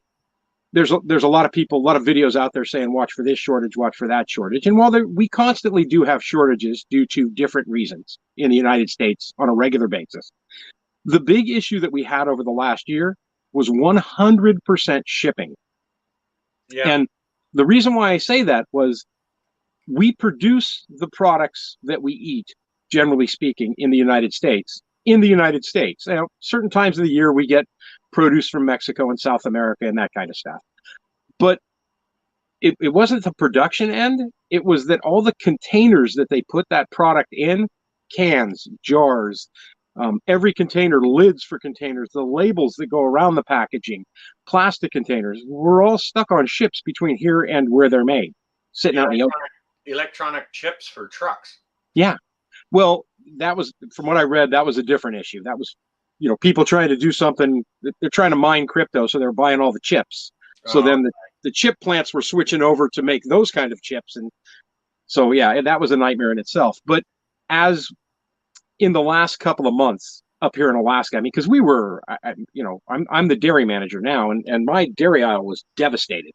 there's a lot of people, a lot of videos out there saying, watch for this shortage, watch for that shortage. And while we constantly do have shortages due to different reasons in the United States on a regular basis, the big issue that we had over the last year was 100% shipping. Yeah. And the reason why I say that was we produce the products that we eat, generally speaking, in the United States. Now, certain times of the year, we get produce from Mexico and South America and that kind of stuff. But it wasn't the production end. It was that all the containers that they put that product in, cans, jars, every container, lids for containers, the labels that go around the packaging, plastic containers, were all stuck on ships between here and where they're made, sitting out in the open. Electronic chips for trucks. Yeah. Well, that was, from what I read, that was a different issue. That was, people trying to do something. They're trying to mine crypto, so they're buying all the chips. So then the chip plants were switching over to make those kind of chips. And so, yeah, that was a nightmare in itself. But as in the last couple of months up here in Alaska, I mean, because we were, I'm the dairy manager now, and my dairy aisle was devastated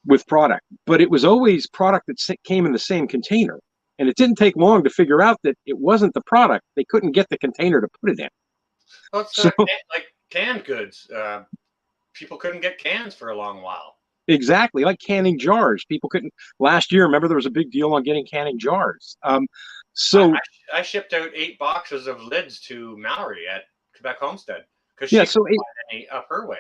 with product, but it was always product that came in the same container. And it didn't take long to figure out that it wasn't the product. They couldn't get the container to put it in. Well, it's like canned goods. People couldn't get cans for a long while. Exactly, like canning jars. People couldn't. Last year, remember, there was a big deal on getting canning jars. So I shipped out 8 boxes of lids to Mallory at Quebec Homestead because she couldn't find any up her way.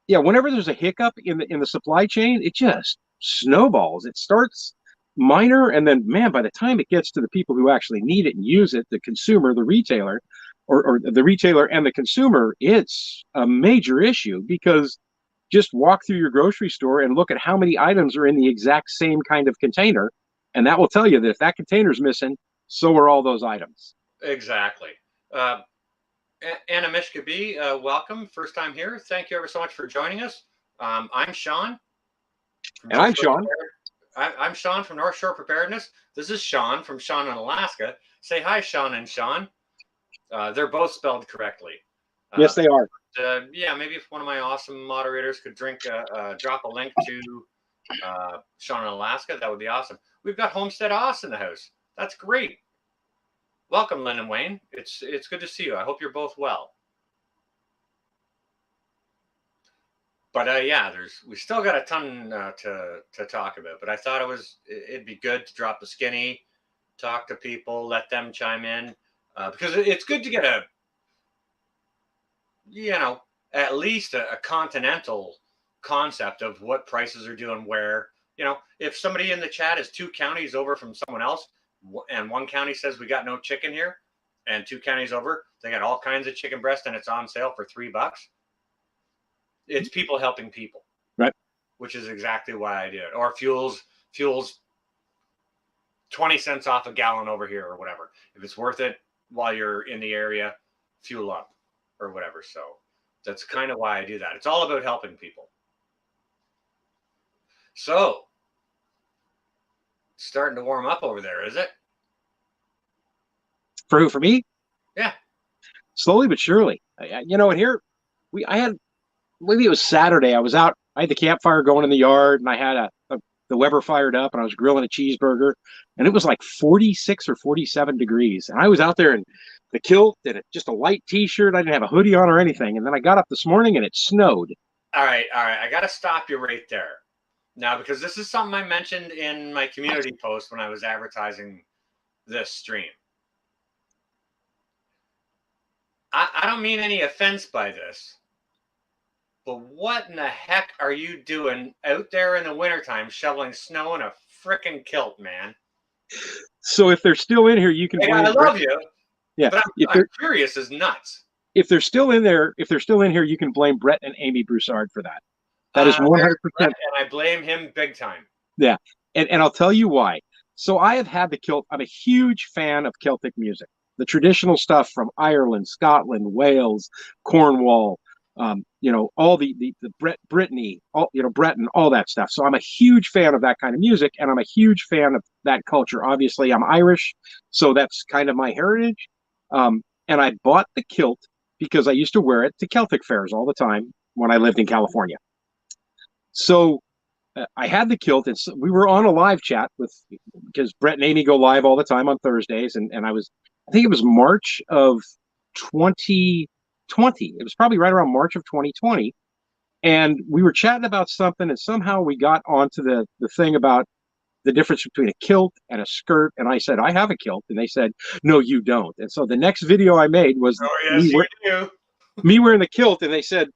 Yeah, whenever there's a hiccup in the supply chain, it just snowballs. It starts minor, and then, man, by the time it gets to the people who actually need it and use it, the consumer, the retailer, or the retailer and the consumer, it's a major issue. Because just walk through your grocery store and look at how many items are in the exact same kind of container, and that will tell you that if that container's missing, so are all those items. Exactly. Anna Mishka B, welcome. First time here. Thank you ever so much for joining us. I'm Sean. And I'm Sean. I'm Sean from Northshore Preparedness. This is Sean from Sean In Alaska. Say hi, Sean and Sean. They're both spelled correctly. Yes, they are. Yeah, maybe if one of my awesome moderators could drop a link to Sean In Alaska, that would be awesome. We've got Homestead Oz in the house. That's great. Welcome, Lynn and Wayne. It's good to see you. I hope you're both well. But yeah, we still got a ton to talk about. But I thought it'd be good to drop the skinny, talk to people, let them chime in, because it's good to get at least a continental concept of what prices are doing where. If somebody in the chat is 2 counties over from someone else, and one county says we got no chicken here, and 2 counties over they got all kinds of chicken breast and it's on sale for $3, it's people helping people, right? Which is exactly why I did it. Or fuels 20 cents off a gallon over here or whatever. If it's worth it while you're in the area, fuel up or whatever. So that's kind of why I do that. It's all about helping people. So starting to warm up over there, is it? For who? For me? Yeah. Slowly but surely. And here I had, maybe it was Saturday. I was out. I had the campfire going in the yard, and I had the Weber fired up, and I was grilling a cheeseburger, and it was like 46 or 47 degrees. And I was out there in the kilt and just a light T-shirt. I didn't have a hoodie on or anything. And then I got up this morning, and it snowed. All right. I got to stop you right there. Now, because this is something I mentioned in my community post when I was advertising this stream. I don't mean any offense by this, but what in the heck are you doing out there in the wintertime shoveling snow in a frickin' kilt, man? So if they're still in here, you can Hey, I blame Brett. love you, Yeah, but I'm curious as nuts. if they're still in there, if they're still in here, you can blame Brett and Amy Broussard for that. That is There's 100%. Brett, and I blame him big time. Yeah. And I'll tell you why. So I have had the kilt. I'm a huge fan of Celtic music, the traditional stuff from Ireland, Scotland, Wales, Cornwall, all the Brittany, all, Breton, all that stuff. So I'm a huge fan of that kind of music, and I'm a huge fan of that culture. Obviously, I'm Irish, so that's kind of my heritage. And I bought the kilt because I used to wear it to Celtic fairs all the time when I lived in California. So I had the kilt, and we were on a live chat because Brett and Amy go live all the time on Thursdays, and I think it was March of 2020. It was probably right around March of 2020, and we were chatting about something, and somehow we got onto the thing about the difference between a kilt and a skirt, and I said I have a kilt, and they said no, you don't. And so the next video I made was Oh yes, you do. me wearing the kilt, and they said,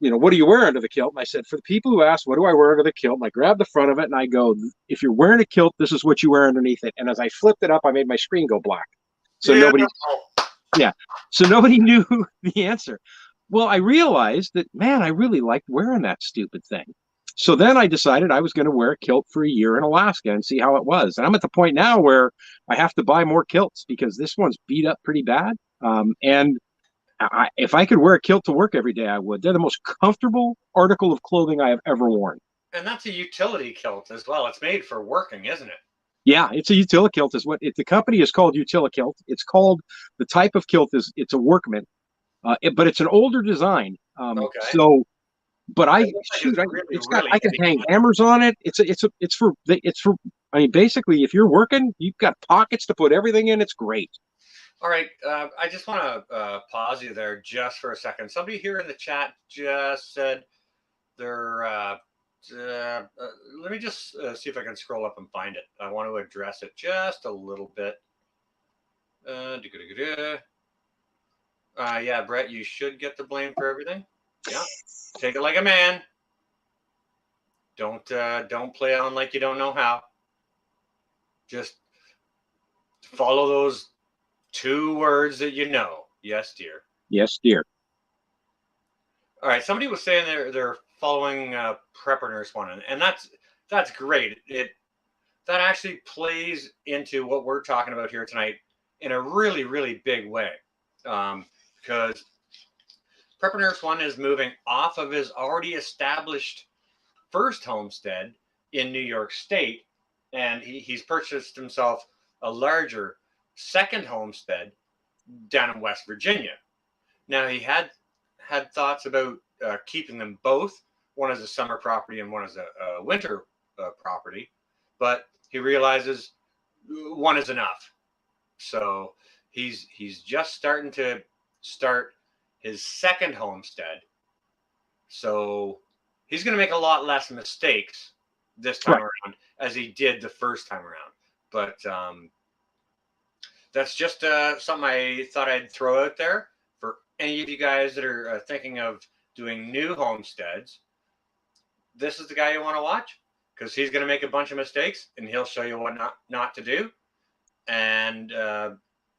what do you wear under the kilt? And I said, for the people who ask, what do I wear under the kilt? And I grabbed the front of it and I go, if you're wearing a kilt, this is what you wear underneath it. And as I flipped it up, I made my screen go black. So nobody knew the answer. Well, I realized that, man, I really liked wearing that stupid thing. So then I decided I was going to wear a kilt for a year in Alaska and see how it was. And I'm at the point now where I have to buy more kilts because this one's beat up pretty bad. And if I could wear a kilt to work every day, I would. They're the most comfortable article of clothing I have ever worn. And that's a utility kilt as well. It's made for working, isn't it? Yeah, it's a Utilikilt. Is what the company is called. Utilikilt. It's called, the type of kilt is, it's a workman, but it's an older design. Okay. So, but really, I can hang hammers on it. It's for. I mean, basically, if you're working, you've got pockets to put everything in. It's great. All right, I just want to pause you there just for a second. Somebody here in the chat just said they're. Let me just see if I can scroll up and find it. I want to address it just a little bit. Yeah, Brett, you should get the blame for everything. Yeah, take it like a man. Don't play on like you don't know how. Just follow those 2 words that you know. Yes, dear. Yes, dear. All right. Somebody was saying they're following Prepper Nurse One, and that's great. That actually plays into what we're talking about here tonight in a really, really big way, because Prepper Nurse One is moving off of his already established first homestead in New York State, and he's purchased himself a larger second homestead down in West Virginia. Now, he had thoughts about keeping them both, one as a summer property and one as a winter property, but he realizes one is enough. So he's just starting to start his second homestead. So he's going to make a lot less mistakes this time around as he did the first time around. But that's just something I thought I'd throw out there for any of you guys that are thinking of doing new homesteads. This is the guy you want to watch because he's going to make a bunch of mistakes and he'll show you what not to do. And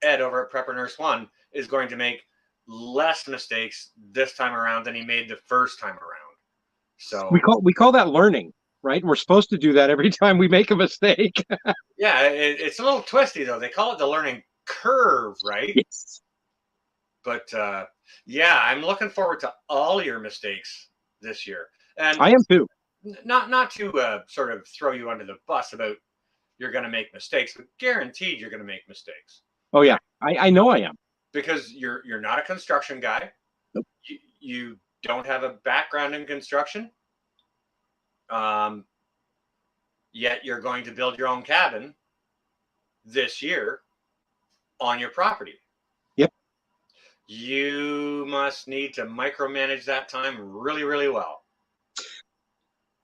Ed over at Prepper Nurse One is going to make less mistakes this time around than he made the first time around. So we call that learning, right? We're supposed to do that every time we make a mistake. Yeah, it's a little twisty though. They call it the learning curve, right? Yes. But yeah, I'm looking forward to all your mistakes this year. And I am too. Not to sort of throw you under the bus about you're going to make mistakes, but guaranteed you're going to make mistakes. Oh yeah, I know I am. Because you're not a construction guy. Nope. You don't have a background in construction. Yet you're going to build your own cabin this year on your property. Yep. You must need to micromanage that time really, really well.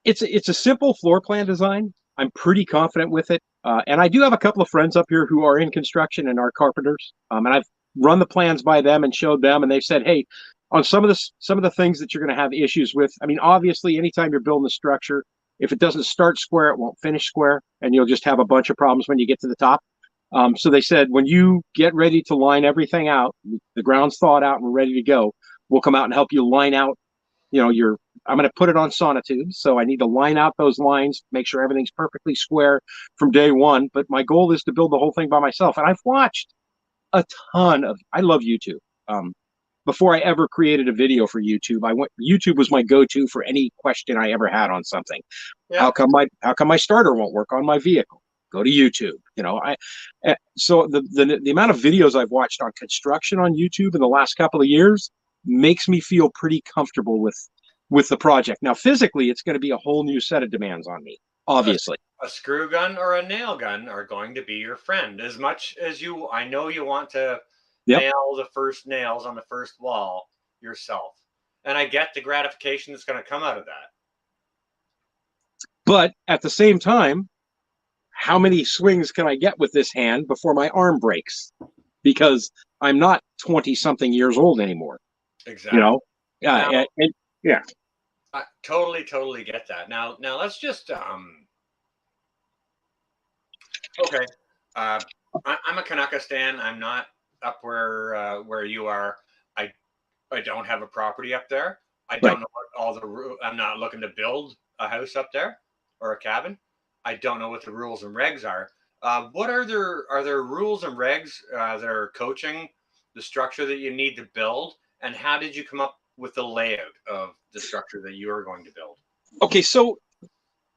it's a simple floor plan design. I'm pretty confident with it, and I do have a couple of friends up here who are in construction and are carpenters, and I've run the plans by them and showed them, and they've said, hey, on some of the things that you're going to have issues with. I mean, obviously, anytime you're building a structure, if it doesn't start square, it won't finish square, and you'll just have a bunch of problems when you get to the top. So they said, when you get ready to line everything out, the ground's thawed out and we're ready to go, we'll come out and help you line out, I'm going to put it on sonotubes. So I need to line out those lines, make sure everything's perfectly square from day one. But my goal is to build the whole thing by myself. And I've watched I love YouTube. Before I ever created a video for YouTube, YouTube was my go-to for any question I ever had on something. Yeah. How come my starter won't work on my vehicle? Go to YouTube. So the amount of videos I've watched on construction on YouTube in the last couple of years makes me feel pretty comfortable with the project. Now, physically, it's going to be a whole new set of demands on me, obviously. A screw gun or a nail gun are going to be your friend. As much as I know you want to nail the first nails on the first wall yourself. And I get the gratification that's going to come out of that. But at the same time, how many swings can I get with this hand before my arm breaks? Because I'm not 20-something years old anymore. Exactly. Yeah. I totally get that. Now let's just okay. I'm a Canucka stan. I'm not up where you are. I don't have a property up there. I don't know what I'm not looking to build a house up there or a cabin. I don't know what the rules and regs are. What are there rules and regs that are coaching the structure that you need to build? And how did you come up with the layout of the structure that you are going to build? Okay, so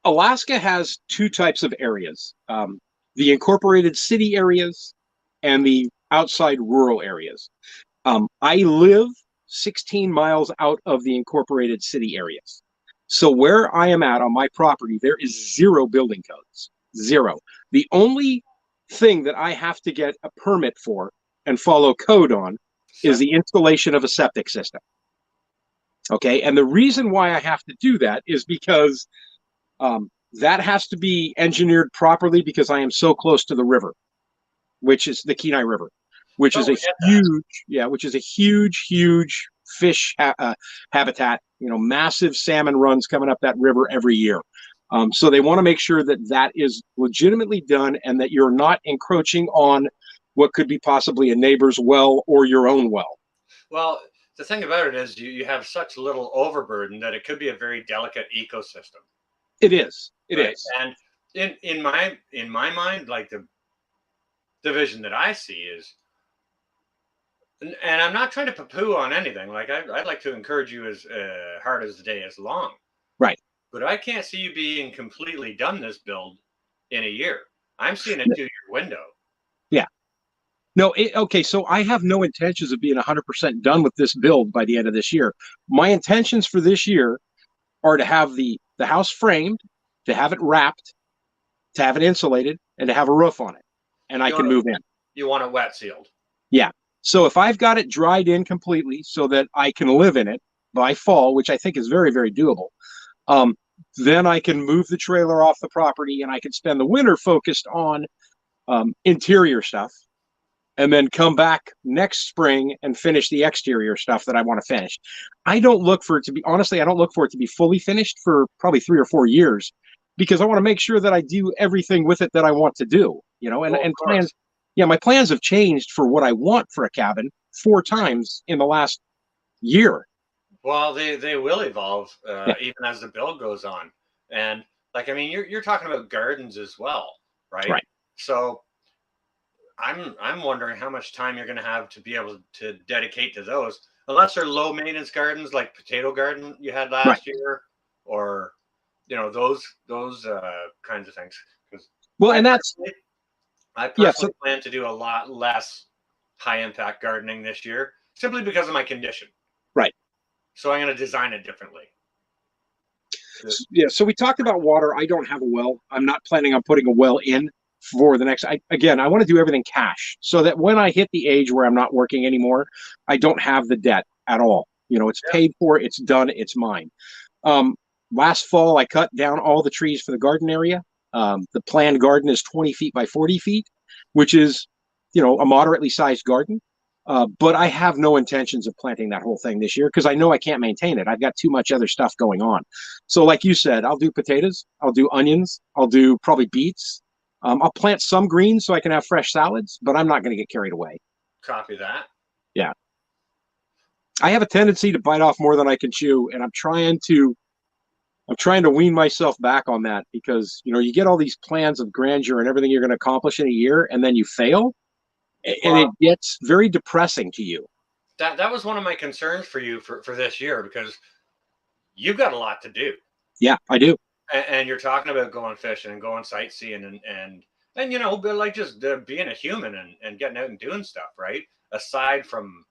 Alaska has two types of areas, the incorporated city areas and the outside rural areas. I live 16 miles out of the incorporated city areas. So where I am at on my property, there is zero building codes, zero. The only thing that I have to get a permit for and follow code on is the installation of a septic system. Okay, and the reason why I have to do that is because that has to be engineered properly because I am so close to the river, which is the Kenai River, which is a huge fish habitat. Massive salmon runs coming up that river every year. So they want to make sure that that is legitimately done and that you're not encroaching on what could be possibly a neighbor's well or your own well. Well, the thing about it is you have such little overburden that it could be a very delicate ecosystem. It is. It is. And in my mind, like the vision that I see is, and I'm not trying to poo-poo on anything. Like I'd like to encourage you as hard as the day is long. Right. But I can't see you being completely done this build in a year. I'm seeing a 2-year window. Yeah. No, okay, so I have no intentions of being 100% done with this build by the end of this year. My intentions for this year are to have the house framed, to have it wrapped, to have it insulated, and to have a roof on it. And I can move in. You want it wet sealed. Yeah. So if I've got it dried in completely so that I can live in it by fall, which I think is very, very doable, then I can move the trailer off the property and I can spend the winter focused on interior stuff and then come back next spring and finish the exterior stuff that I want to finish. I don't look for it to be fully finished for probably 3 or 4 years because I want to make sure that I do everything with it that I want to do, and plans. Yeah, my plans have changed for what I want for a cabin 4 times in the last year. Well, they will evolve even as the build goes on. And you're talking about gardens as well, right? Right. So I'm wondering how much time you're going to have to be able to dedicate to those, unless they're low maintenance gardens like potato garden you had last year, or those kinds of things. I personally plan to do a lot less high impact gardening this year, simply because of my condition. Right. So I'm going to design it differently. Yeah. So we talked about water. I don't have a well. I'm not planning on putting a well in for the next. I want to do everything cash so that when I hit the age where I'm not working anymore, I don't have the debt at all. It's paid for, it's done, it's mine. last fall, I cut down all the trees for the garden area. The planned garden is 20 feet by 40 feet, which is, a moderately sized garden. But I have no intentions of planting that whole thing this year because I know I can't maintain it. I've got too much other stuff going on. So, like you said, I'll do potatoes, I'll do onions, I'll do probably beets. I'll plant some greens so I can have fresh salads, but I'm not going to get carried away. Copy that. Yeah. I have a tendency to bite off more than I can chew, and I'm trying to wean myself back on that because you get all these plans of grandeur and everything you're going to accomplish in a year, and then you fail, and it gets very depressing to you. That was one of my concerns for you for this year because you've got a lot to do. Yeah, I do. And you're talking about going fishing and going sightseeing and but like just being a human and getting out and doing stuff, right? Aside from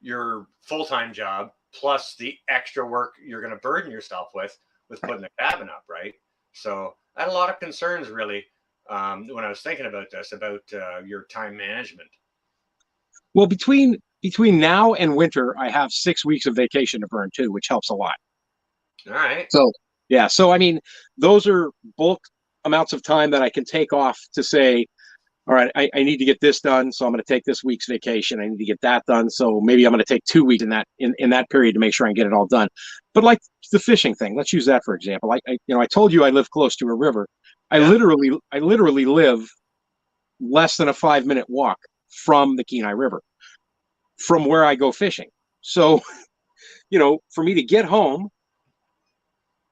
your full-time job, plus the extra work you're going to burden yourself with putting the cabin up, right? So I had a lot of concerns really when I was thinking about this, about your time management. Well, between now and winter, I have 6 weeks of vacation to burn too, which helps a lot. All right. So yeah, so I mean, those are bulk amounts of time that I can take off to say, all right, I need to get this done, so I'm going to take this week's vacation. I need to get that done, so maybe I'm going to take 2 weeks in that period to make sure I can get it all done. But like the fishing thing, let's use that for example. I told you I live close to a river. I literally live less than a 5-minute walk from the Kenai River, from where I go fishing. So, for me to get home,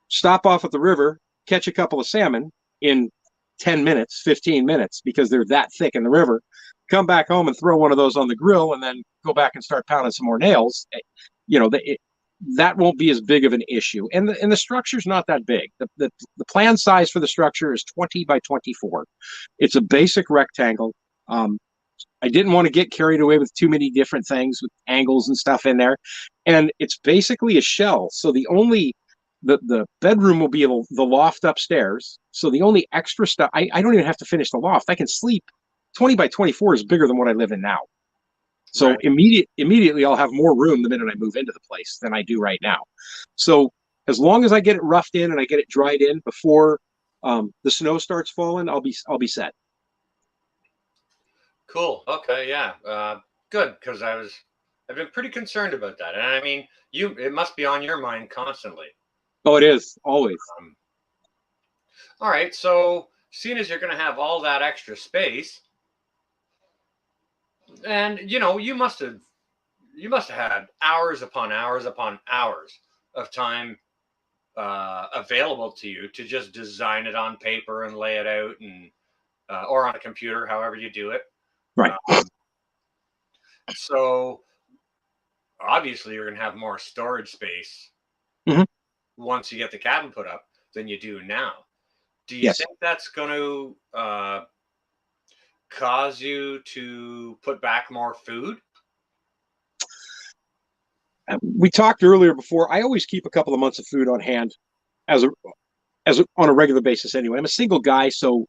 stop off at the river, catch a couple of salmon in 10 minutes, 15 minutes, because they're that thick in the river, come back home and throw one of those on the grill and then go back and start pounding some more nails, that won't be as big of an issue. And the structure's not that big. The plan size for the structure is 20 by 24. It's a basic rectangle. I didn't want to get carried away with too many different things with angles and stuff in there. And it's basically a shell. So the bedroom will be the loft upstairs. So the only extra stuff, I don't even have to finish the loft. I can sleep. 20 by 24 is bigger than what I live in now. So right. Immediately I'll have more room the minute I move into the place than I do right now. So as long as I get it roughed in and I get it dried in before the snow starts falling, I'll be set. Cool. Okay. Yeah. Good. Because I've been pretty concerned about that. And I mean, it must be on your mind constantly. Oh, it is always. All right. So seeing as you're going to have all that extra space, and you must have had hours upon hours upon hours of time available to you to just design it on paper and lay it out and or on a computer, however you do it. Right. So obviously you're going to have more storage space once you get the cabin put up than you do now. Do you think that's going to cause you to put back more food? We talked earlier before. I always keep a couple of months of food on hand on a regular basis anyway. I'm a single guy, so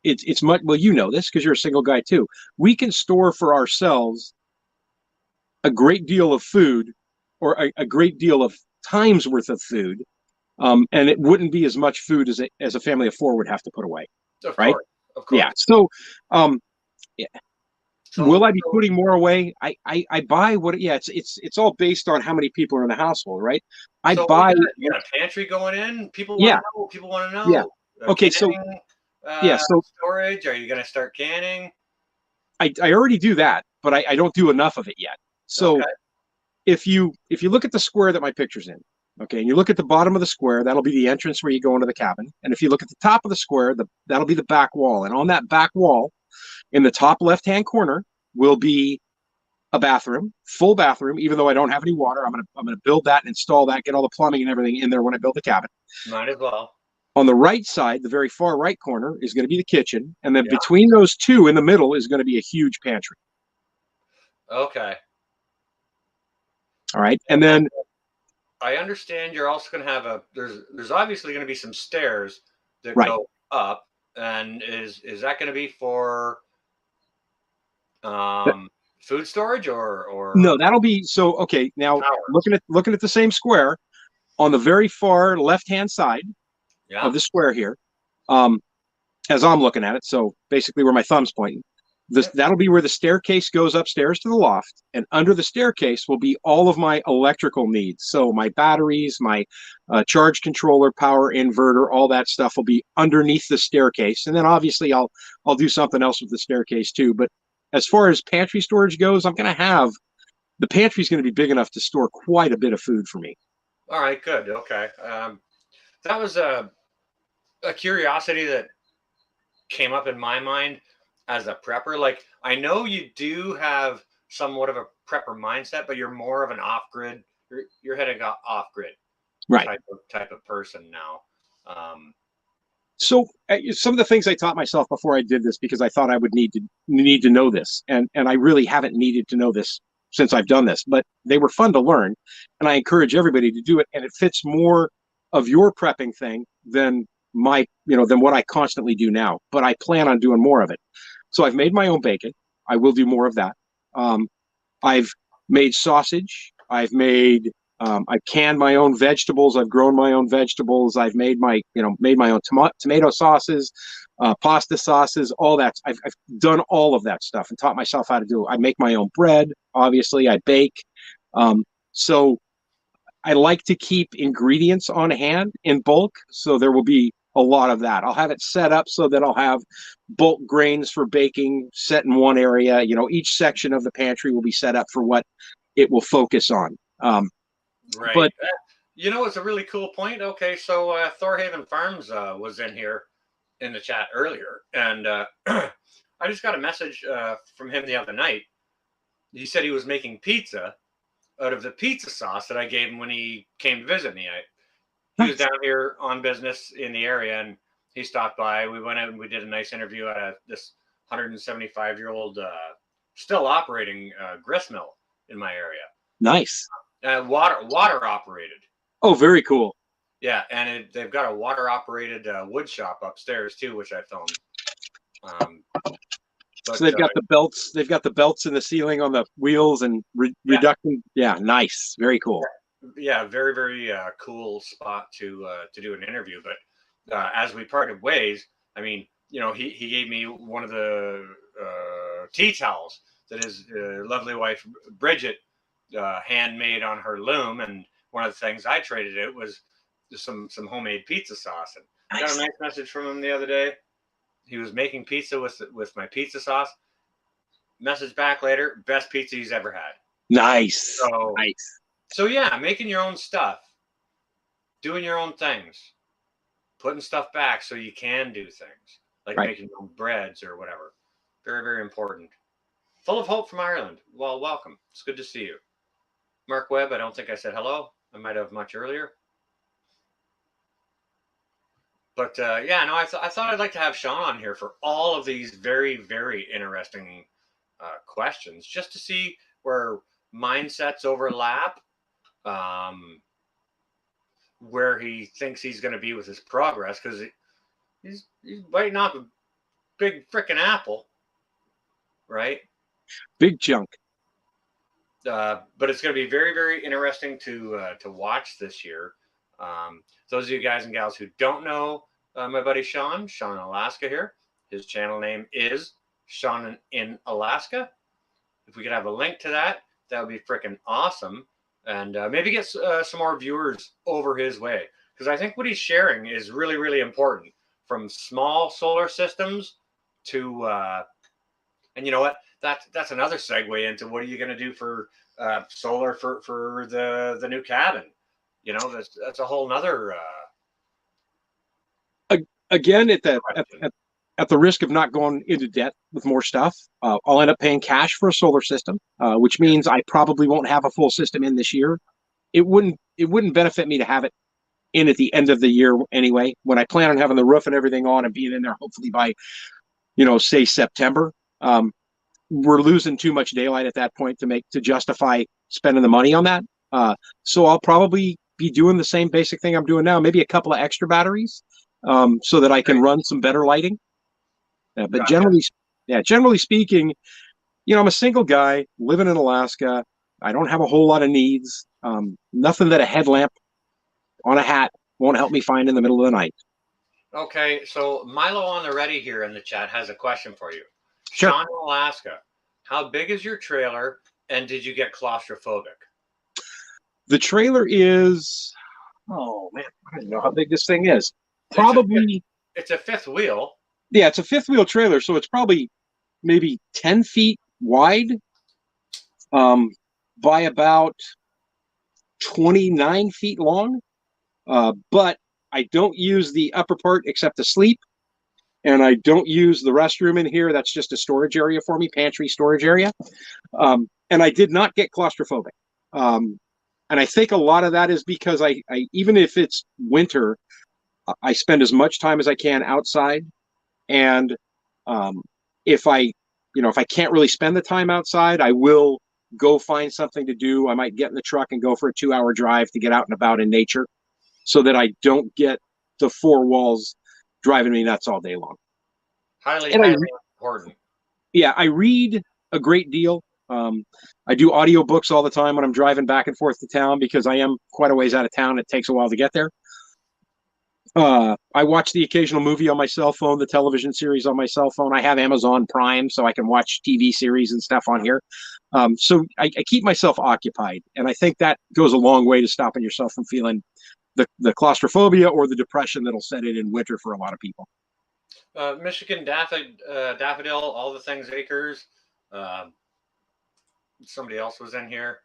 it's much, well, you know this because you're a single guy too. We can store for ourselves a great deal of food or a great deal of time's worth of food. And it wouldn't be as much food as a family of four would have to put away. Of right? Course. Of course. Yeah. So, will I be putting more away? I buy what? Yeah, it's all based on how many people are in the household, right? I buy. You got a pantry going in. People want to know. People want to know. Yeah. Okay. Canning, so storage. Are you going to start canning? I already do that, but I don't do enough of it yet. So if you look at the square that my picture's in, okay, and you look at the bottom of the square, that'll be the entrance where you go into the cabin. And if you look at the top of the square, that'll be the back wall. And on that back wall, in the top left-hand corner, will be a bathroom, full bathroom. Even though I don't have any water, I'm gonna build that and install that, get all the plumbing and everything in there when I build the cabin. Might as well. On the right side, the very far right corner, is going to be the kitchen, and then between those two, in the middle, is going to be a huge pantry. Okay. All right, and then I understand you're also going to have there's obviously going to be some stairs that go up, and is that going to be for food storage or no? That'll be so. Okay, now looking at the same square, on the very far left-hand side Yeah. of the square here, um, as I'm looking at it. So basically where my thumb's pointing, Yep. that'll be where the staircase goes upstairs to the loft. And under the staircase will be all of my electrical needs. So my batteries, my charge controller, power inverter, all that stuff will be underneath the staircase. And then obviously I'll do something else with the staircase too. But as far as pantry storage goes, I'm going to have the pantry's going to be big enough to store quite a bit of food for me. All right. Good. Okay. That was a curiosity that came up in my mind as a prepper. Like, I know you do have somewhat of a prepper mindset, but you're more of an off-grid. You're heading off grid Right. type of person now. So some of the things I taught myself before I did this, because I thought I would need to know this, and I really haven't needed to know this since I've done this, but they were fun to learn, and I encourage everybody to do it. And it fits more of your prepping thing than than what I constantly do now. But I plan on doing more of it. So I've made my own bacon. I will do more of that. I've made sausage. I've canned my own vegetables. I've grown my own vegetables. I've made my own tomato sauces, pasta sauces, all that. I've done all of that stuff and taught myself how to do it. I make my own bread. Obviously, I bake. So I like to keep ingredients on hand in bulk. So there will be a lot of that. I'll have it set up so that I'll have bulk grains for baking set in one area. Each section of the pantry will be set up for what it will focus on. Right. But It's a really cool point. Okay, so Thorhaven Farms was in here in the chat earlier, and I just got a message from him the other night. He said he was making pizza out of the pizza sauce that I gave him when he came to visit me. He was down here on business in the area, and he stopped by. We went out and we did a nice interview at this 175-year-old still operating grist mill in my area. Nice. Water operated. Oh, very cool. Yeah, and they've got a water operated wood shop upstairs too, which I filmed. So they've got the belts. They've got the belts in the ceiling on the wheels and reduction. Yeah, nice. Very cool. Yeah, very very cool spot to do an interview. But as we parted ways, I mean, he gave me one of the tea towels that his lovely wife Bridget handmade on her loom, and one of the things I traded it was some homemade pizza sauce. And I got a nice message from him the other day. He was making pizza with my pizza sauce. Message back later, best pizza he's ever had. Nice. So yeah, making your own stuff, doing your own things, putting stuff back so you can do things like making your own breads or whatever. Very very important. Full of hope from Ireland. Well, welcome. It's good to see you. Mark Webb, I don't think I said hello. I might have much earlier. But I thought I'd like to have Sean on here for all of these very, very interesting questions, just to see where mindsets overlap, where he thinks he's going to be with his progress, because he's biting off a big freaking apple, right? Big chunk. But it's going to be very, very interesting to watch this year. Those of you guys and gals who don't know my buddy Sean In Alaska here, his channel name is Sean In Alaska. If we could have a link to that, that would be freaking awesome. And maybe get some more viewers over his way, because I think what he's sharing is really, really important, from small solar systems to, and you know what? That's another segue into what are you going to do for solar for the new cabin. That's a whole nother again at the risk of not going into debt with more stuff. I'll end up paying cash for a solar system, which means I probably won't have a full system in this year. It wouldn't benefit me to have it in at the end of the year anyway, when I plan on having the roof and everything on and being in there hopefully by say September. We're losing too much daylight at that point to justify spending the money on that. So I'll probably be doing the same basic thing I'm doing now, maybe a couple of extra batteries, so that I can run some better lighting. But generally speaking, I'm a single guy living in Alaska. I don't have a whole lot of needs. Nothing that a headlamp on a hat won't help me find in the middle of the night. Okay, so Milo on the ready here in the chat has a question for you. Sure. Sean in Alaska, how big is your trailer, and did you get claustrophobic? The trailer is, oh man, I don't know how big this thing is. Probably, it's a fifth wheel. Yeah, it's a fifth wheel trailer, so it's probably maybe 10 feet wide, by about 29 feet long. But I don't use the upper part except to sleep. And I don't use the restroom in here. That's just a storage area for me, pantry storage area. And I did not get claustrophobic. And I think a lot of that is because I even if it's winter, I spend as much time as I can outside. And if I can't really spend the time outside, I will go find something to do. I might get in the truck and go for a 2-hour drive to get out and about in nature so that I don't get the four walls driving me nuts all day long. Highly important. Yeah, I read a great deal. I do audiobooks all the time when I'm driving back and forth to town because I am quite a ways out of town. It takes a while to get there. I watch the occasional movie on my cell phone, the television series on my cell phone. I have Amazon Prime, so I can watch TV series and stuff on here. So I keep myself occupied, and I think that goes a long way to stopping yourself from feeling the claustrophobia or the depression that'll set in winter for a lot of people. Michigan Daffodil, all the things acres. Somebody else was in here.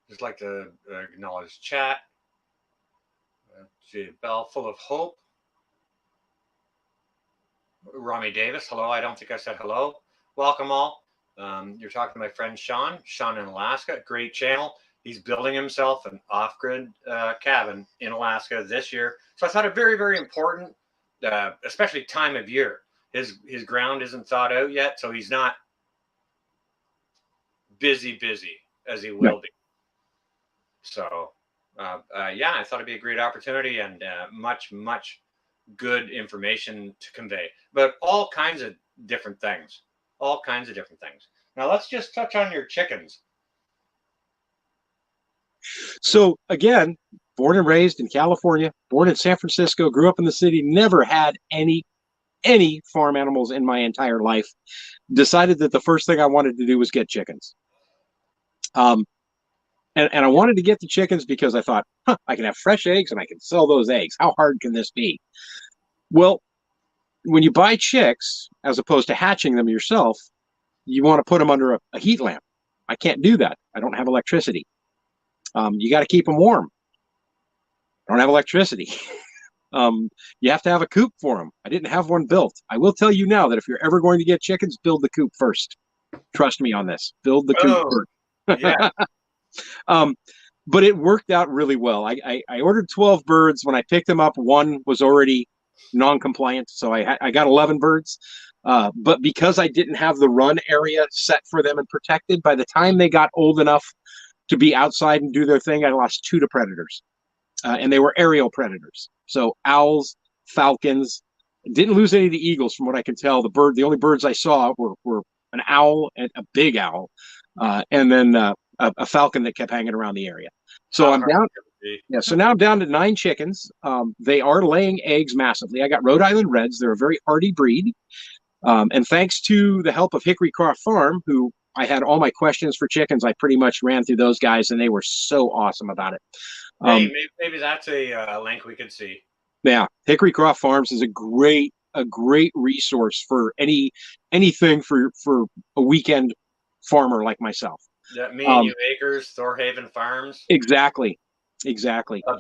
Just like to acknowledge chat. Bell full of hope. Rami Davis, hello. I don't think I said hello. Welcome all. You're talking to my friend Sean in Alaska. Great channel. He's building himself an off-grid cabin in Alaska this year. So I thought it very, very important, especially time of year. His ground isn't thought out yet, so he's not busy as he will be. So yeah, I thought it'd be a great opportunity and much good information to convey, but all kinds of different things. Now let's just touch on your chickens. So again, born and raised in California, born in San Francisco, grew up in the city, never had any farm animals in my entire life. Decided that the first thing I wanted to do was get chickens. And I wanted to get the chickens because I thought, I can have fresh eggs and I can sell those eggs. How hard can this be? Well, when you buy chicks, as opposed to hatching them yourself, you want to put them under a heat lamp. I can't do that. I don't have electricity. You got to keep them warm. I don't have electricity. You have to have a coop for them. I didn't have one built. I will tell you now that if you're ever going to get chickens, build the coop first. Trust me on this. Build the coop first. Yeah. But it worked out really well. I ordered 12 birds. When I picked them up, one was already non-compliant, so I got 11 birds. But because I didn't have the run area set for them and protected, by the time they got old enough to be outside and do their thing, I lost 2 to predators. And they were aerial predators. So owls, falcons. Didn't lose any of the eagles from what I can tell. The only birds I saw were an owl, and a big owl, and then a falcon that kept hanging around the area. So I'm down. Yeah, so now I'm down to 9 chickens. They are laying eggs massively. I got Rhode Island Reds. They're a very hardy breed. And thanks to the help of Hickory Croft Farm, who I had all my questions for chickens, I pretty much ran through those guys, and they were so awesome about it. Hey, maybe that's a link we could see. Yeah, Hickory Croft Farms is a great resource for anything for a weekend farmer like myself. That Me and You Acres, Thorhaven Farms. Exactly.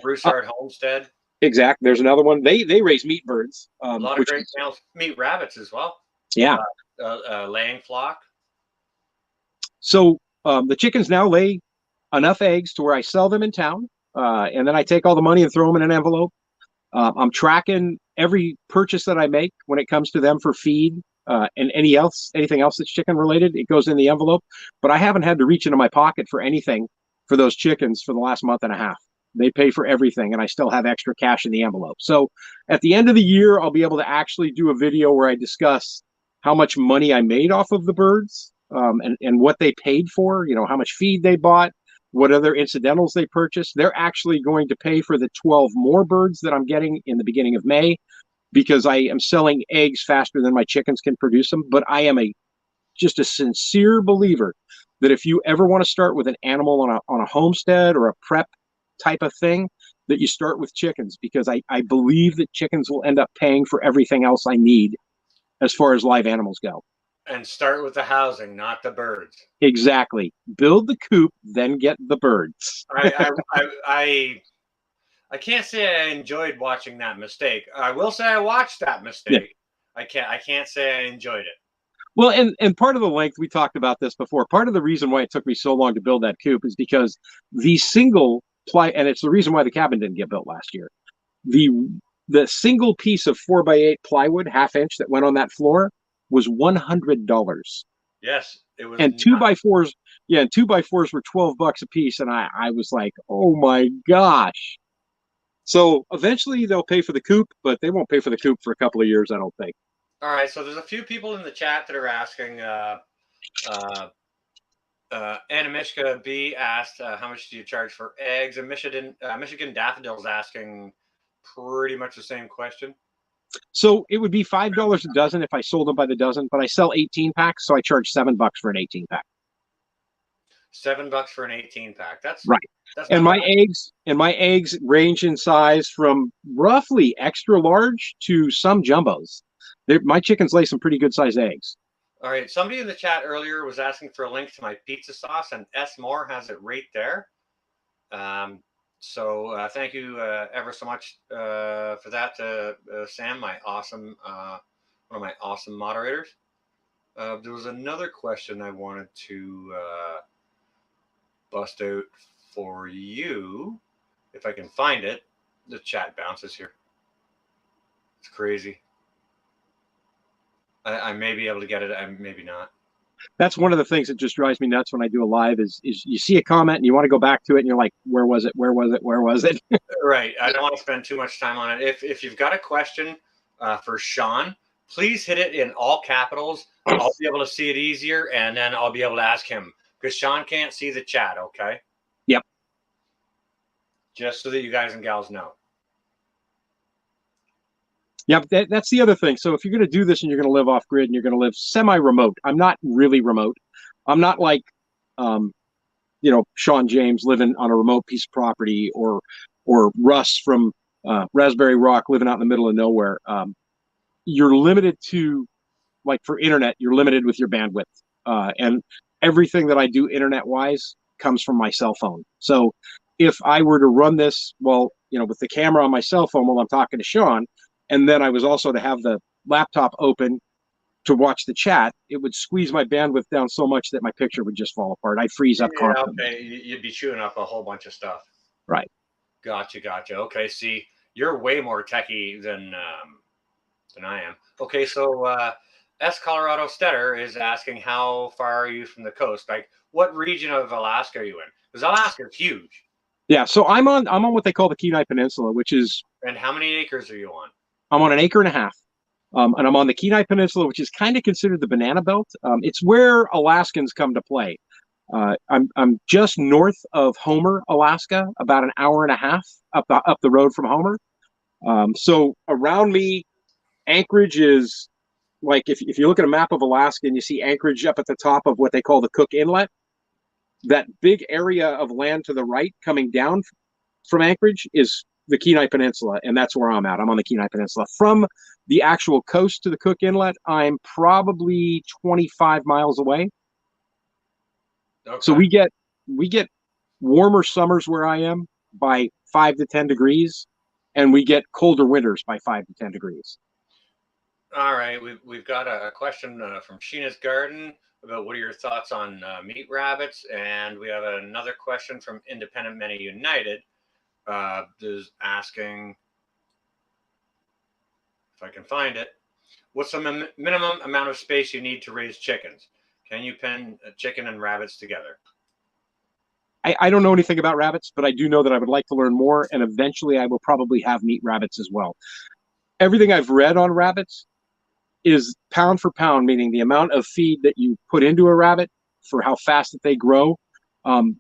Broussard Homestead. Exactly. There's another one. They raise meat birds. A lot of great snails. Meat rabbits as well. Yeah. Laying flock. So the chickens now lay enough eggs to where I sell them in town, and then I take all the money and throw them in an envelope. I'm tracking every purchase that I make when it comes to them for feed. And anything else that's chicken related, it goes in the envelope. But I haven't had to reach into my pocket for anything for those chickens for the last month and a half. They pay for everything, and I still have extra cash in the envelope. So at the end of the year, I'll be able to actually do a video where I discuss how much money I made off of the birds, and what they paid for, how much feed they bought, what other incidentals they purchase. They're actually going to pay for the 12 more birds that I'm getting in the beginning of May, because I am selling eggs faster than my chickens can produce them. But I am just a sincere believer that if you ever want to start with an animal on a homestead or a prep type of thing, that you start with chickens, because I believe that chickens will end up paying for everything else I need as far as live animals go. And start with the housing, not the birds. Exactly. Build the coop, then get the birds. I can't say I enjoyed watching that mistake. I will say I watched that mistake. Yeah. I can't say I enjoyed it. Well, and part of the length, we talked about this before, part of the reason why it took me so long to build that coop is because the single ply, and it's the reason why the cabin didn't get built last year. The single piece of 4x8 plywood, 1/2 inch, that went on that floor was $100. Yes, it was. And 2x4s, yeah, and 2x4s were $12 a piece, and I was like, oh my gosh. So eventually they'll pay for the coop, but they won't pay for the coop for a couple of years, I don't think. All right, so there's a few people in the chat that are asking. Anna Mishka B asked, how much do you charge for eggs? And Michigan Daffodil's asking pretty much the same question. So it would be $5 a dozen if I sold them by the dozen, but I sell 18 packs, so I charge $7 for an 18 pack. $7 for an 18 pack. That's right. That's and my eggs range in size from roughly extra large to some jumbos. My chickens lay some pretty good sized eggs. All right. Somebody in the chat earlier was asking for a link to my pizza sauce, and S Moore has it right there. So thank you ever so much for that, Sam, my awesome, one of my awesome moderators. There was another question I wanted to bust out for you, if I can find it. The chat bounces here. It's crazy. I may be able to get it. I maybe not. That's one of the things that just drives me nuts when I do a live is you see a comment and you want to go back to it and you're like, where was it? Where was it? Where was it? Right. I don't want to spend too much time on it. If you've got a question for Sean, please hit it in all capitals. I'll be able to see it easier, and then I'll be able to ask him, because Sean can't see the chat. Okay. Yep. Just so that you guys and gals know. Yeah, that's the other thing. So if you're going to do this and you're going to live off grid and you're going to live semi-remote, I'm not really remote. I'm not like, Sean James living on a remote piece of property, or Russ from Raspberry Rock living out in the middle of nowhere. You're limited to, like for internet, you're limited with your bandwidth. And everything that I do internet-wise comes from my cell phone. So if I were to run this, with the camera on my cell phone while I'm talking to Sean, and then I was also to have the laptop open to watch the chat, it would squeeze my bandwidth down so much that my picture would just fall apart. I'd freeze up constantly. Okay. You'd be chewing up a whole bunch of stuff. Right. Gotcha. Okay. See, you're way more techie than I am. Okay. So S. Colorado Stetter is asking, how far are you from the coast? Like, what region of Alaska are you in? Because Alaska is huge. Yeah. So I'm on what they call the Kenai Peninsula, which is. And how many acres are you on? I'm on 1.5 acres. And I'm on the Kenai Peninsula, which is kind of considered the banana belt. It's where Alaskans come to play. I'm just north of Homer, Alaska, about 1.5 hours up the road from Homer. So around me, Anchorage is like, if you look at a map of Alaska and you see Anchorage up at the top of what they call the Cook Inlet, that big area of land to the right coming down from Anchorage is the Kenai Peninsula, and that's where I'm at. I'm on the Kenai Peninsula. From the actual coast to the Cook Inlet, I'm probably 25 miles away. Okay. So we get warmer summers where I am by 5 to 10 degrees, and we get colder winters by 5 to 10 degrees. All right, we've got a question from Sheena's Garden about what are your thoughts on meat rabbits, and we have another question from Independent Many United. Is asking, if I can find it, what's the minimum amount of space you need to raise chickens? Can you pen a chicken and rabbits together? I don't know anything about rabbits, but I do know that I would like to learn more, and eventually I will probably have meat rabbits as well. Everything I've read on rabbits is pound for pound, meaning the amount of feed that you put into a rabbit for how fast that they grow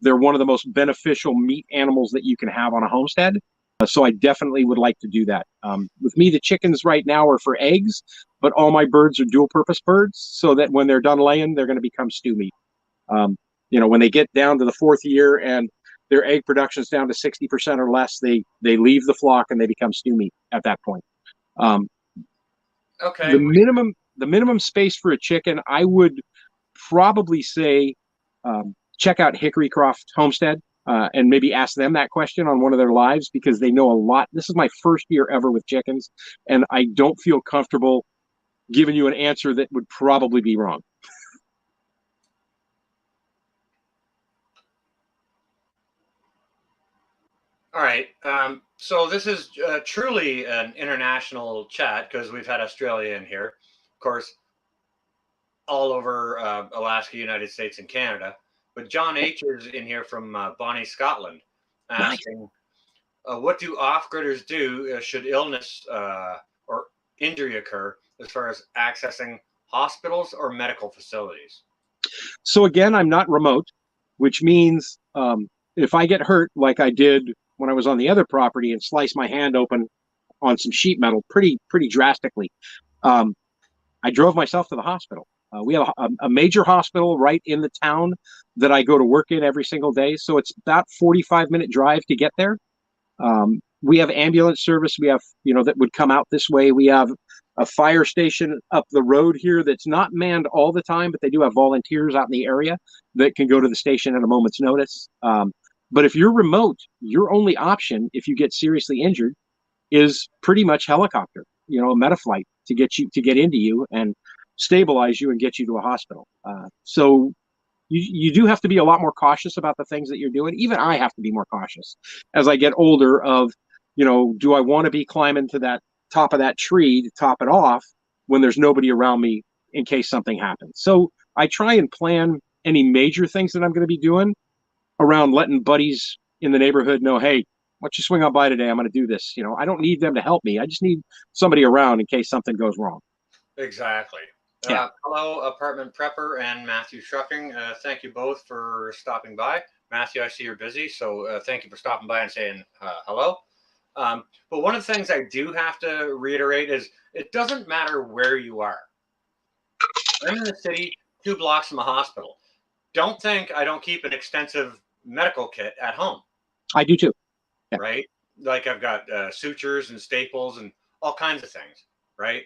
They're one of the most beneficial meat animals that you can have on a homestead. So I definitely would like to do that. With me, the chickens right now are for eggs, but all my birds are dual purpose birds, so that when they're done laying, they're going to become stew meat. When they get down to the 4th year and their egg production is down to 60% or less, they leave the flock and they become stew meat at that point. Okay. The minimum space for a chicken, I would probably say check out Hickorycroft Homestead and maybe ask them that question on one of their lives, because they know a lot. This is my first year ever with chickens, and I don't feel comfortable giving you an answer that would probably be wrong. All right. So this is truly an international chat because we've had Australia in here, of course, all over Alaska, United States, and Canada. But John H is in here from Bonnie, Scotland, asking, what do off-gridders do should illness or injury occur as far as accessing hospitals or medical facilities? So again, I'm not remote, which means if I get hurt like I did when I was on the other property and sliced my hand open on some sheet metal pretty drastically, I drove myself to the hospital. We have a major hospital right in the town that I go to work in every single day. So it's about 45-minute drive to get there. We have ambulance service. We have, that would come out this way. We have a fire station up the road here that's not manned all the time, but they do have volunteers out in the area that can go to the station at a moment's notice. But if you're remote, your only option if you get seriously injured is pretty much helicopter, a Metaflight to get into you and stabilize you and get you to a hospital. So you do have to be a lot more cautious about the things that you're doing. Even I have to be more cautious as I get older of, do I want to be climbing to that top of that tree to top it off when there's nobody around me in case something happens? So I try and plan any major things that I'm going to be doing around letting buddies in the neighborhood know, hey, why don't you swing on by today? I'm going to do this. I don't need them to help me. I just need somebody around in case something goes wrong. Exactly. Yeah. Hello, Apartment Prepper and Matthew Trucking. Thank you both for stopping by. Matthew, I see you're busy, so thank you for stopping by and saying hello. But one of the things I do have to reiterate is it doesn't matter where you are. I'm in the city, 2 blocks from a hospital. Don't think I don't keep an extensive medical kit at home. I do too. Yeah. Right? Like I've got sutures and staples and all kinds of things, right?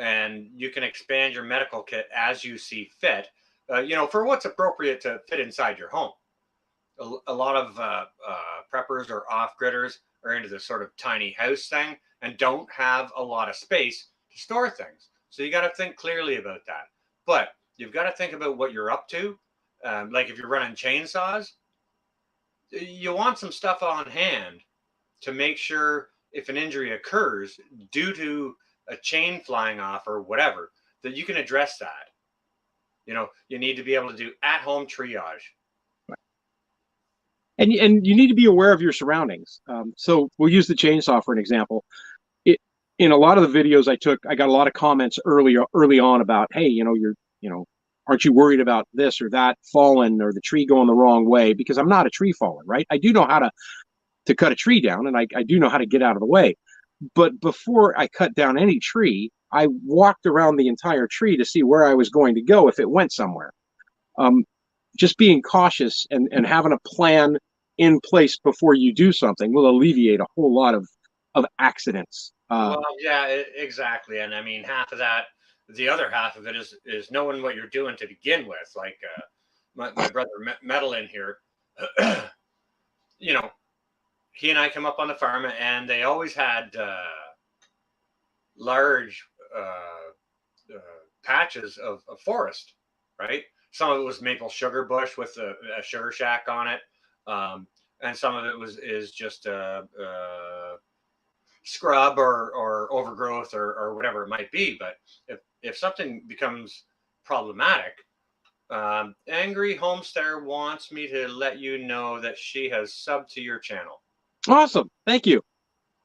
And you can expand your medical kit as you see fit, for what's appropriate to fit inside your home. A lot of preppers or off-gridders are into this sort of tiny house thing and don't have a lot of space to store things. So you got to think clearly about that. But you've got to think about what you're up to. Like if you're running chainsaws, you want some stuff on hand to make sure if an injury occurs due to a chain flying off or whatever, that you can address that. You need to be able to do at-home triage. And you need to be aware of your surroundings. So we'll use the chainsaw for an example. In a lot of the videos I took, I got a lot of comments early on about, hey, aren't you worried about this or that falling or the tree going the wrong way? Because I'm not a tree faller, right? I do know how to cut a tree down, and I do know how to get out of the way. But before I cut down any tree, I walked around the entire tree to see where I was going to go if it went somewhere. Just being cautious and having a plan in place before you do something will alleviate a whole lot of accidents. Well, yeah, exactly. And I mean, half of that, the other half of it is knowing what you're doing to begin with. Like my brother Metal in here, he and I come up on the farm, and they always had large patches of forest, right? Some of it was maple sugar bush with a sugar shack on it, and some of it is just scrub or overgrowth or whatever it might be. But if something becomes problematic, Angry Homesteader wants me to let you know that she has subbed to your channel. Awesome. Thank you.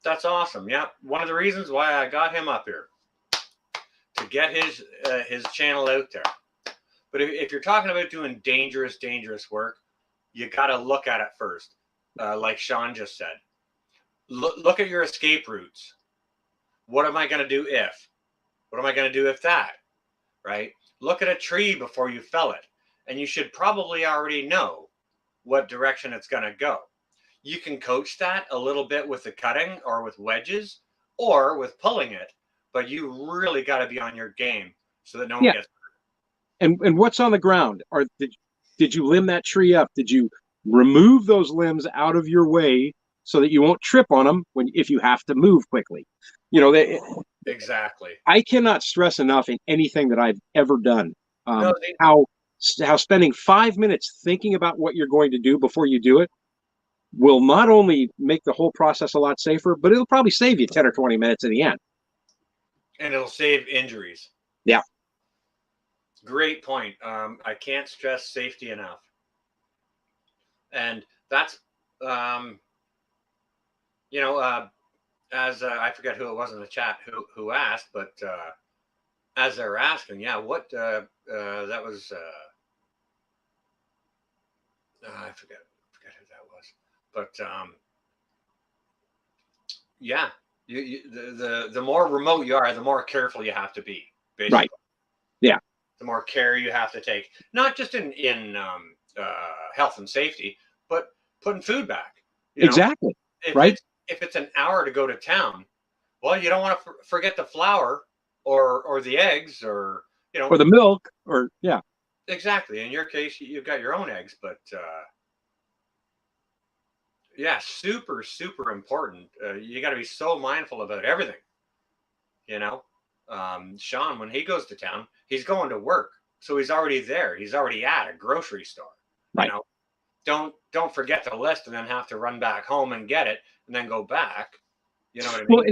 That's awesome. Yeah. One of the reasons why I got him up here to get his channel out there. But if you're talking about doing dangerous work, you got to look at it first. Like Sean just said, look at your escape routes. What am I going to do if? What am I going to do if that? Right? Look at a tree before you fell it. And you should probably already know what direction it's going to go. You can coach that a little bit with the cutting or with wedges or with pulling it, but you really got to be on your game so that no one gets hurt. And what's on the ground? Did you limb that tree up? Did you remove those limbs out of your way so that you won't trip on them if you have to move quickly? You know, exactly. I cannot stress enough in anything that I've ever done how spending 5 minutes thinking about what you're going to do before you do it will not only make the whole process a lot safer, but it'll probably save you 10 or 20 minutes in the end. And it'll save injuries. Yeah. Great point. I can't stress safety enough. And that's, as I forget who it was in the chat who asked, but as they're asking, what that was, I forget who that was, but the more remote you are, the more careful you have to be, basically. Right. Yeah. The more care you have to take, not just in health and safety, but putting food back. Exactly. Right. If it's an hour to go to town, well, you don't want to forget the flour or the eggs or the milk or exactly. In your case, you've got your own eggs, but super important. You got to be so mindful about everything. Sean, when he goes to town, he's going to work, so he's already there. He's already at a grocery store. Right. Don't forget the list and then have to run back home and get it and then go back. You know what I mean? Well,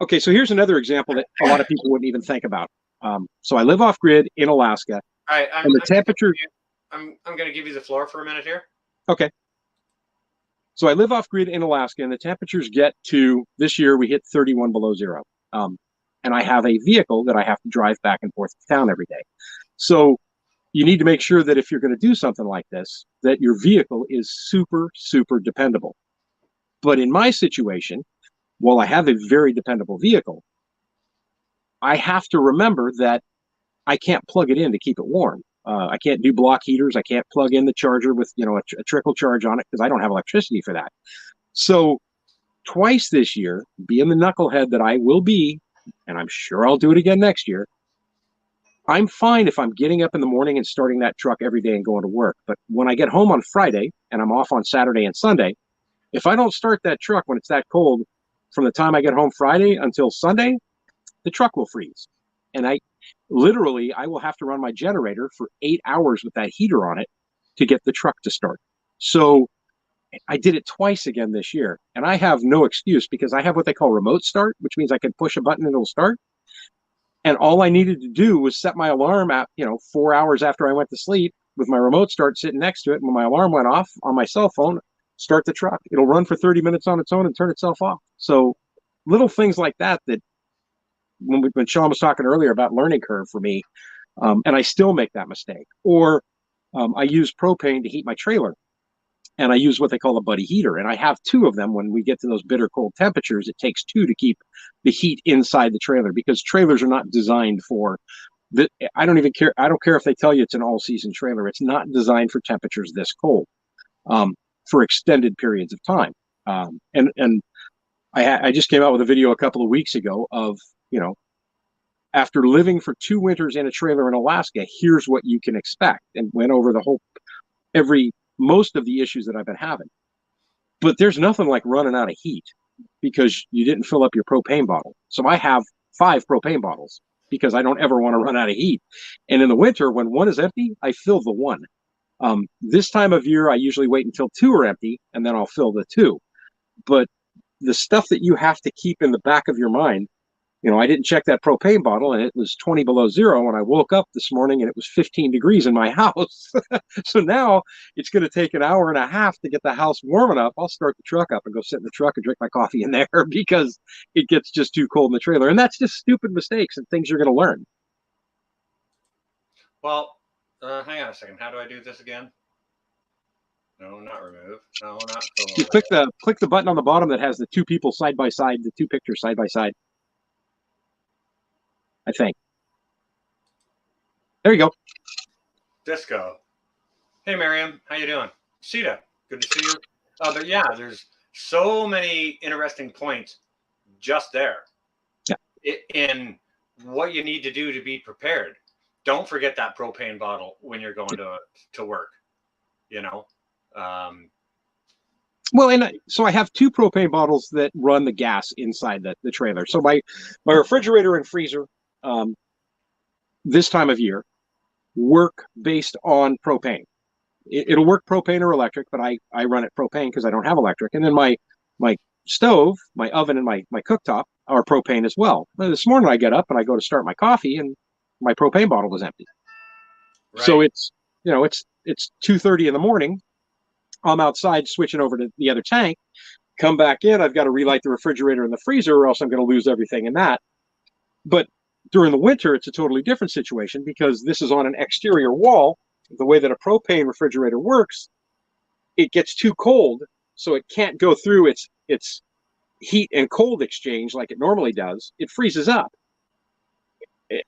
okay, so here's another example that a lot of people wouldn't even think about. So I live off grid in Alaska. All right, and the temperature. I'm going to give you the floor for a minute here. Okay. So I live off grid in Alaska, and the temperatures get to this year we hit 31 below zero. And I have a vehicle that I have to drive back and forth to town every day. So you need to make sure that if you're going to do something like this, that your vehicle is super, super dependable. But in my situation, while I have a very dependable vehicle, I have to remember that I can't plug it in to keep it warm. I can't do block heaters. I can't plug in the charger with a trickle charge on it because I don't have electricity for that. So twice this year, being the knucklehead that I will be, and I'm sure I'll do it again next year, I'm fine if I'm getting up in the morning and starting that truck every day and going to work. But when I get home on Friday and I'm off on Saturday and Sunday, if I don't start that truck when it's that cold, from the time I get home Friday until Sunday, the truck will freeze. And I will have to run my generator for 8 hours with that heater on it to get the truck to start. So I did it twice again this year, and I have no excuse because I have what they call remote start, which means I can push a button and it'll start. And all I needed to do was set my alarm at 4 hours after I went to sleep with my remote start sitting next to it. And when my alarm went off on my cell phone, start the truck. It'll run for 30 minutes on its own and turn itself off. So little things like that when Sean was talking earlier about learning curve for me, and I still make that mistake. Or I use propane to heat my trailer, and I use what they call a buddy heater. And I have two of them. When we get to those bitter cold temperatures, it takes two to keep the heat inside the trailer because trailers are not designed for I don't even care. I don't care if they tell you it's an all season trailer. It's not designed for temperatures this cold for extended periods of time. And I just came out with a video a couple of weeks ago of, after living for 2 winters in a trailer in Alaska, here's what you can expect, and went over most of the issues that I've been having. But there's nothing like running out of heat because you didn't fill up your propane bottle. So I have 5 propane bottles because I don't ever want to run out of heat. And in the winter, when one is empty, I fill the one. This time of year, I usually wait until 2 are empty and then I'll fill the 2. But the stuff that you have to keep in the back of your mind, I didn't check that propane bottle and it was 20 below zero when I woke up this morning and it was 15 degrees in my house. So now it's going to take an hour and a half to get the house warm enough. I'll start the truck up and go sit in the truck and drink my coffee in there because it gets just too cold in the trailer. And that's just stupid mistakes and things you're going to learn. Well, Hang on a second. How do I do this again? No, not remove. No, not fill You overhead. click the button on the bottom that has the two people side by side, the two pictures side by side. I think. There you go. Disco. Hey, Miriam. How you doing? Sita. Good to see you. But yeah, there's so many interesting points just there Yeah. in what you need to do to be prepared. Don't forget that propane bottle when you're going to work. You know. Well, and so I have two propane bottles that run the gas inside the trailer. So my refrigerator and freezer this time of year work based on propane. It'll work propane or electric, but I run it propane because I don't have electric. And then my stove, my oven, and my cooktop are propane as well. But this morning I get up and I go to start my coffee, and my propane bottle was empty. right. So it's it's 2:30 in the morning. I'm outside switching over to the other tank. Come back in, I've got to relight the refrigerator and the freezer, or else I'm going to lose everything in that. But during the winter, it's a totally different situation because this is on an exterior wall. The way that a propane refrigerator works, it gets too cold, so it can't go through its heat and cold exchange like it normally does. It freezes up,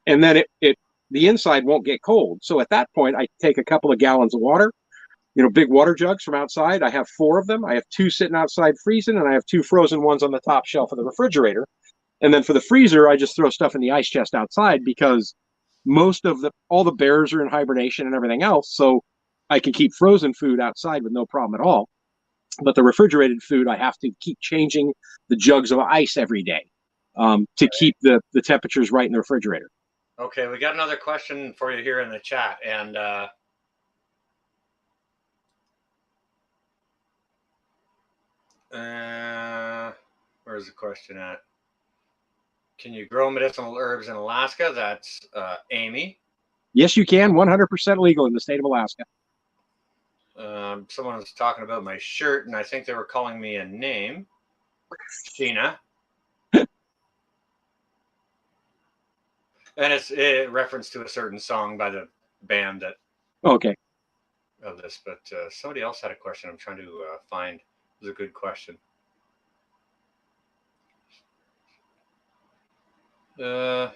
and then it the inside won't get cold. So at that point, I take a couple of gallons of water, big water jugs from outside. I have 4 of them. I have 2 sitting outside freezing, and I have 2 frozen ones on the top shelf of the refrigerator. And then for the freezer, I just throw stuff in the ice chest outside because all the bears are in hibernation and everything else. So I can keep frozen food outside with no problem at all. But the refrigerated food, I have to keep changing the jugs of ice every day to keep the temperatures right in the refrigerator. Okay, we got another question for you here in the chat, and where's the question at? Can you grow medicinal herbs in Alaska? That's Amy. Yes, you can. 100% legal in the state of Alaska. Someone was talking about my shirt, and I think they were calling me a name. Sheena. And it's a reference to a certain song by the band that Okay. of this. But somebody else had a question I'm trying to find. It was a good question. Yeah,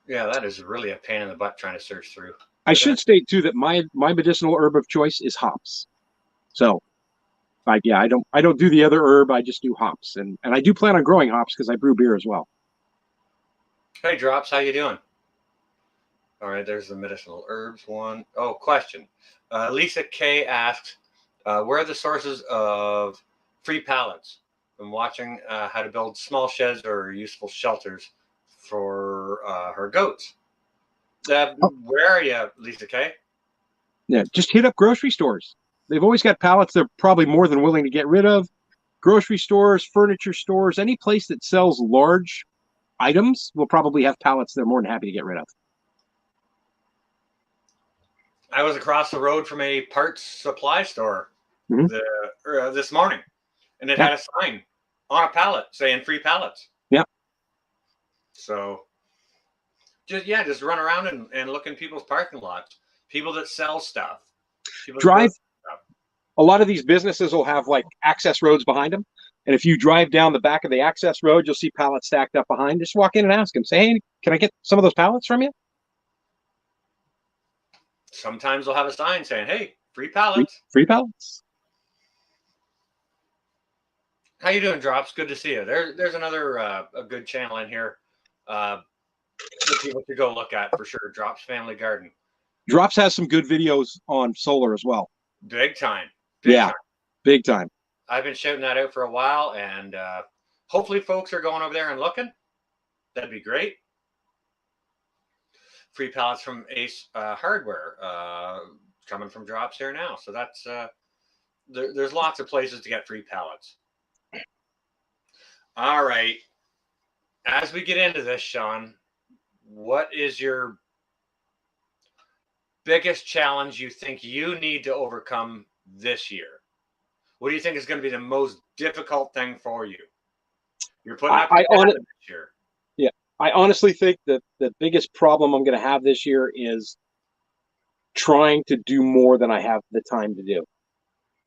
that is really a pain in the butt trying to search through. I should state too that my medicinal herb of choice is hops. So, I don't do the other herb. I just do hops, and I do plan on growing hops because I brew beer as well. Hey, Drops, how you doing? All right, there's the medicinal herbs one. Oh, question. Lisa K asks, where are the sources of free pallets? I'm watching how to build small sheds or useful shelters for her goats. Where are you, Lisa K? Yeah, just hit up grocery stores. They've always got pallets they're probably more than willing to get rid of. Grocery stores, furniture stores, any place that sells large items will probably have pallets they're more than happy to get rid of. I was across the road from a parts supply store this morning, and it had a sign on a pallet saying free pallets. Yeah. So just run around and look in people's parking lots. People that sell stuff. Drive. A lot of these businesses will have like access roads behind them. And if you drive down the back of the access road, you'll see pallets stacked up behind. Just walk in and ask them, say, hey, can I get some of those pallets from you? Sometimes they'll have a sign saying, hey, free pallets. Free pallets. How you doing, Drops? Good to see you. There's another a good channel in here that people should go look at for sure. Drops Family Garden. Drops has some good videos on solar as well. Big time. Big time. I've been shouting that out for a while, and hopefully folks are going over there and looking. That'd be great. Free pallets from Ace Hardware coming from Drops here now. So that's there's lots of places to get free pallets. All right. As we get into this, Sean, what is your biggest challenge you think you need to overcome this year? What do you think is going to be the most difficult thing for you? You're putting up this year. Yeah. I honestly think that the biggest problem I'm going to have this year is trying to do more than I have the time to do.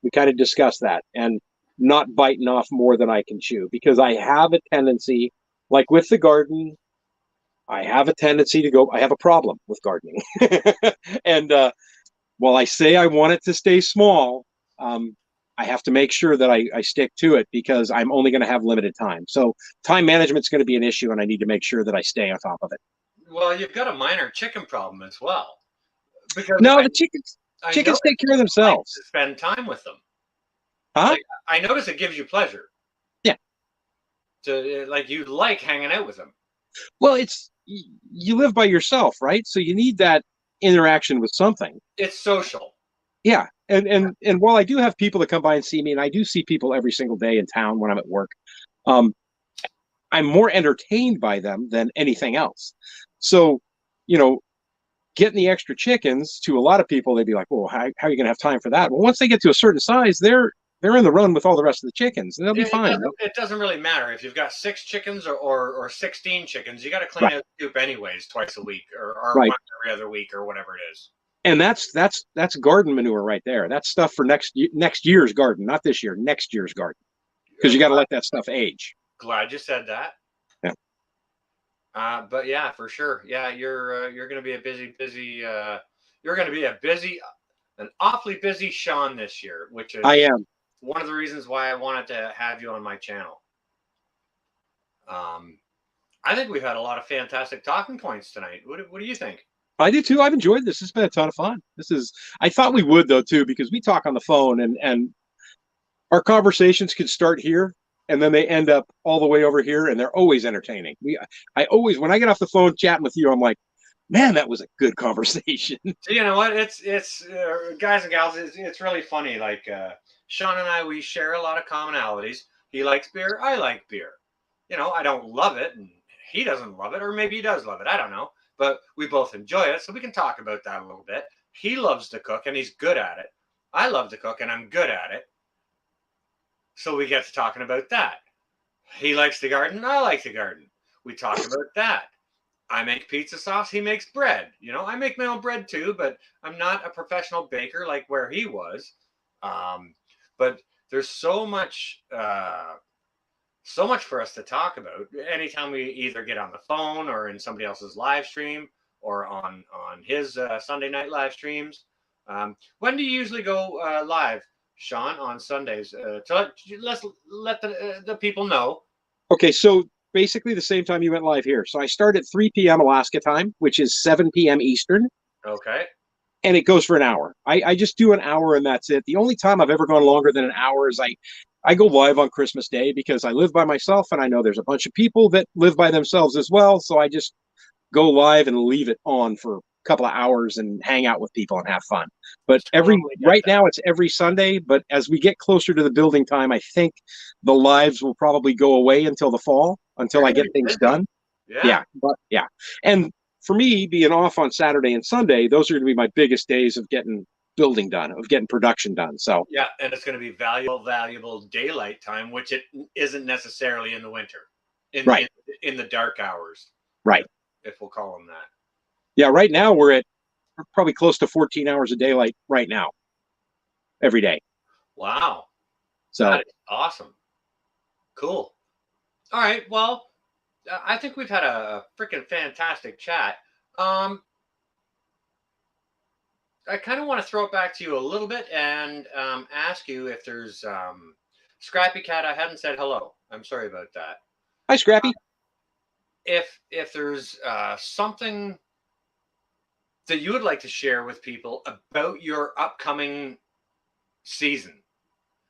We kind of discussed that, and not biting off more than I can chew, because I have a tendency, like with the garden, I have a tendency to go, I have a problem with gardening. And while I say I want it to stay small, I have to make sure that I stick to it, because I'm only going to have limited time. So time management is going to be an issue, and I need to make sure that I stay on top of it. Well, you've got a minor chicken problem as well, because No, I, the chickens I chickens notice take care of you like themselves. to spend time with them. Huh? Like, I notice it gives you pleasure Yeah. to like you like hanging out with them. Well, you live by yourself, right? So you need that interaction with something. It's social. Yeah. And while I do have people that come by and see me, and I do see people every single day in town when I'm at work, um, I'm more entertained by them than anything else. So, you know, getting the extra chickens, to a lot of people, they'd be like, "Well, how are you going to have time for that?" Well, once they get to a certain size, they're in the run with all the rest of the chickens, and they'll be It, it fine. doesn't. It doesn't really matter if you've got 6 chickens or 16 chickens. You got to clean Right, out the coop anyways twice a week or right. once every other week or whatever it is. And that's garden manure right there. That's stuff for next year's garden, not this year, next year's garden, because you got to let that stuff age. Glad you said that. Yeah. But yeah, for sure. Yeah, you're going to be a busy. You're going to be an awfully busy Sean this year, which I is am. one of the reasons why I wanted to have you on my channel. Um, I think we've had a lot of fantastic talking points tonight. What do you think? I do too. I've enjoyed this. It's been a ton of fun. I thought we would though too, because we talk on the phone, and our conversations could start here and then they end up all the way over here, and they're always entertaining. I always, when I get off the phone chatting with you, I'm like, man, that was a good conversation. So you know what? It's guys and gals. It's really funny. Like Sean and I, we share a lot of commonalities. He likes beer. I like beer. You know, I don't love it, and he doesn't love it, or maybe he does love it. I don't know. But we both enjoy it, so we can talk about that a little bit. He loves to cook, and he's good at it. I love to cook, and I'm good at it. So we get to talking about that. He likes the garden. I like the garden. We talk about that. I make pizza sauce. He makes bread. You know, I make my own bread too, but I'm not a professional baker like where he was. But there's so much for us to talk about. Anytime we either get on the phone or in somebody else's live stream or on his Sunday night live streams. When do you usually go live, Sean, on Sundays? Let's let the people know. Okay, so basically the same time you went live here. So I start at 3 p.m. Alaska time, which is 7 p.m. Eastern, Okay. and it goes for an hour. I just do an hour and that's it. The only time I've ever gone longer than an hour is I go live on Christmas Day, because I live by myself and I know there's a bunch of people that live by themselves as well. So I just go live and leave it on for a couple of hours and hang out with people and have fun. But Totally get right that. now it's every Sunday. But as we get closer to the building time, I think the lives will probably go away until the fall, until You're I gonna get be things busy. done. Yeah. Yeah, but yeah. And for me, being off on Saturday and Sunday, those are going to be my biggest days of getting building done, of getting production done. So Yeah, and it's going to be valuable daylight time, which it isn't necessarily in the winter, in right, in, in the dark hours, right. if we'll call them that. Yeah, right now we're probably close to 14 hours of daylight right now, every day. Wow, So that is awesome. Cool. All right. Well, I think we've had a freaking fantastic chat. Um, I kind of want to throw it back to you a little bit and ask you if there's Scrappy Cat. I hadn't said hello. I'm sorry about that. hi, Scrappy. If there's something that you would like to share with people about your upcoming season,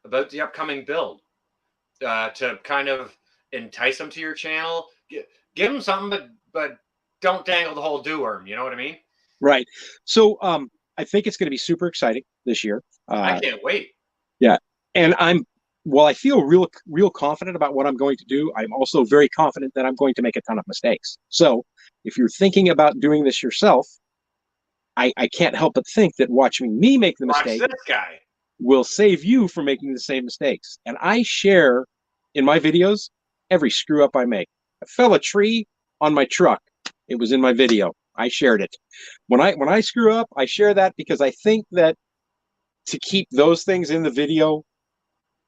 about the upcoming build, to kind of entice them to your channel, give them something, but don't dangle the whole do worm. You know what I mean? Right. So I think it's going to be super exciting this year. I can't wait. Yeah. And while I feel real confident about what I'm going to do, I'm also very confident that I'm going to make a ton of mistakes. So if you're thinking about doing this yourself, I can't help but think that watching me make the Watch mistake this guy. will save you from making the same mistakes. And I share in my videos every screw up I make. I fell a tree. on my truck. It was in my video. I shared it. When I screw up, I share that because I think that to keep those things in the video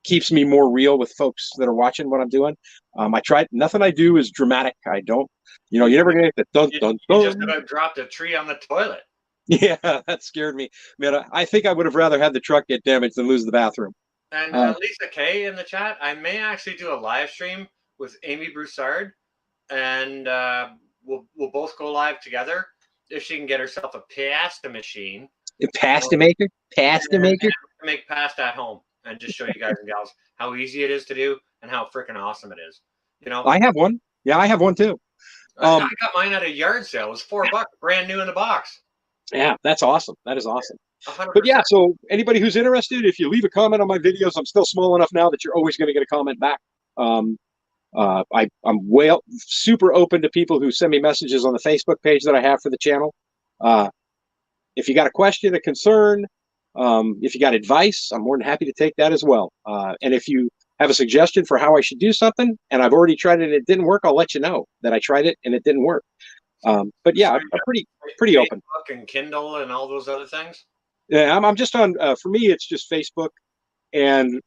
keeps me more real with folks that are watching what I'm doing. I tried. Nothing I do is dramatic. I don't. You never get the dun dun You just dun. about dropped a tree on the toilet. Yeah, that scared me. Man, I think I would have rather had the truck get damaged than lose the bathroom. And Lisa K in the chat, I may actually do a live stream with Amy Broussard, and we'll both go live together if she can get herself a pasta machine. A pasta maker, and make pasta at home, and just show you guys and gals how easy it is to do and how freaking awesome it is. I have one. Yeah, I have one too. I got mine at a yard sale. It was $4, brand new in the box. Yeah, that's awesome. That is awesome. 100%. But yeah, so anybody who's interested, if you leave a comment on my videos, I'm still small enough now that you're always going to get a comment back. I'm super open to people who send me messages on the Facebook page that I have for the channel. If you got a question, a concern, if you got advice, I'm more than happy to take that as well. And if you have a suggestion for how I should do something, and I've already tried it and it didn't work, I'll let you know that I tried it and it didn't work. But yeah, I'm pretty Facebook open. And Kindle and all those other things. Yeah, I'm just on. For me, it's just Facebook, and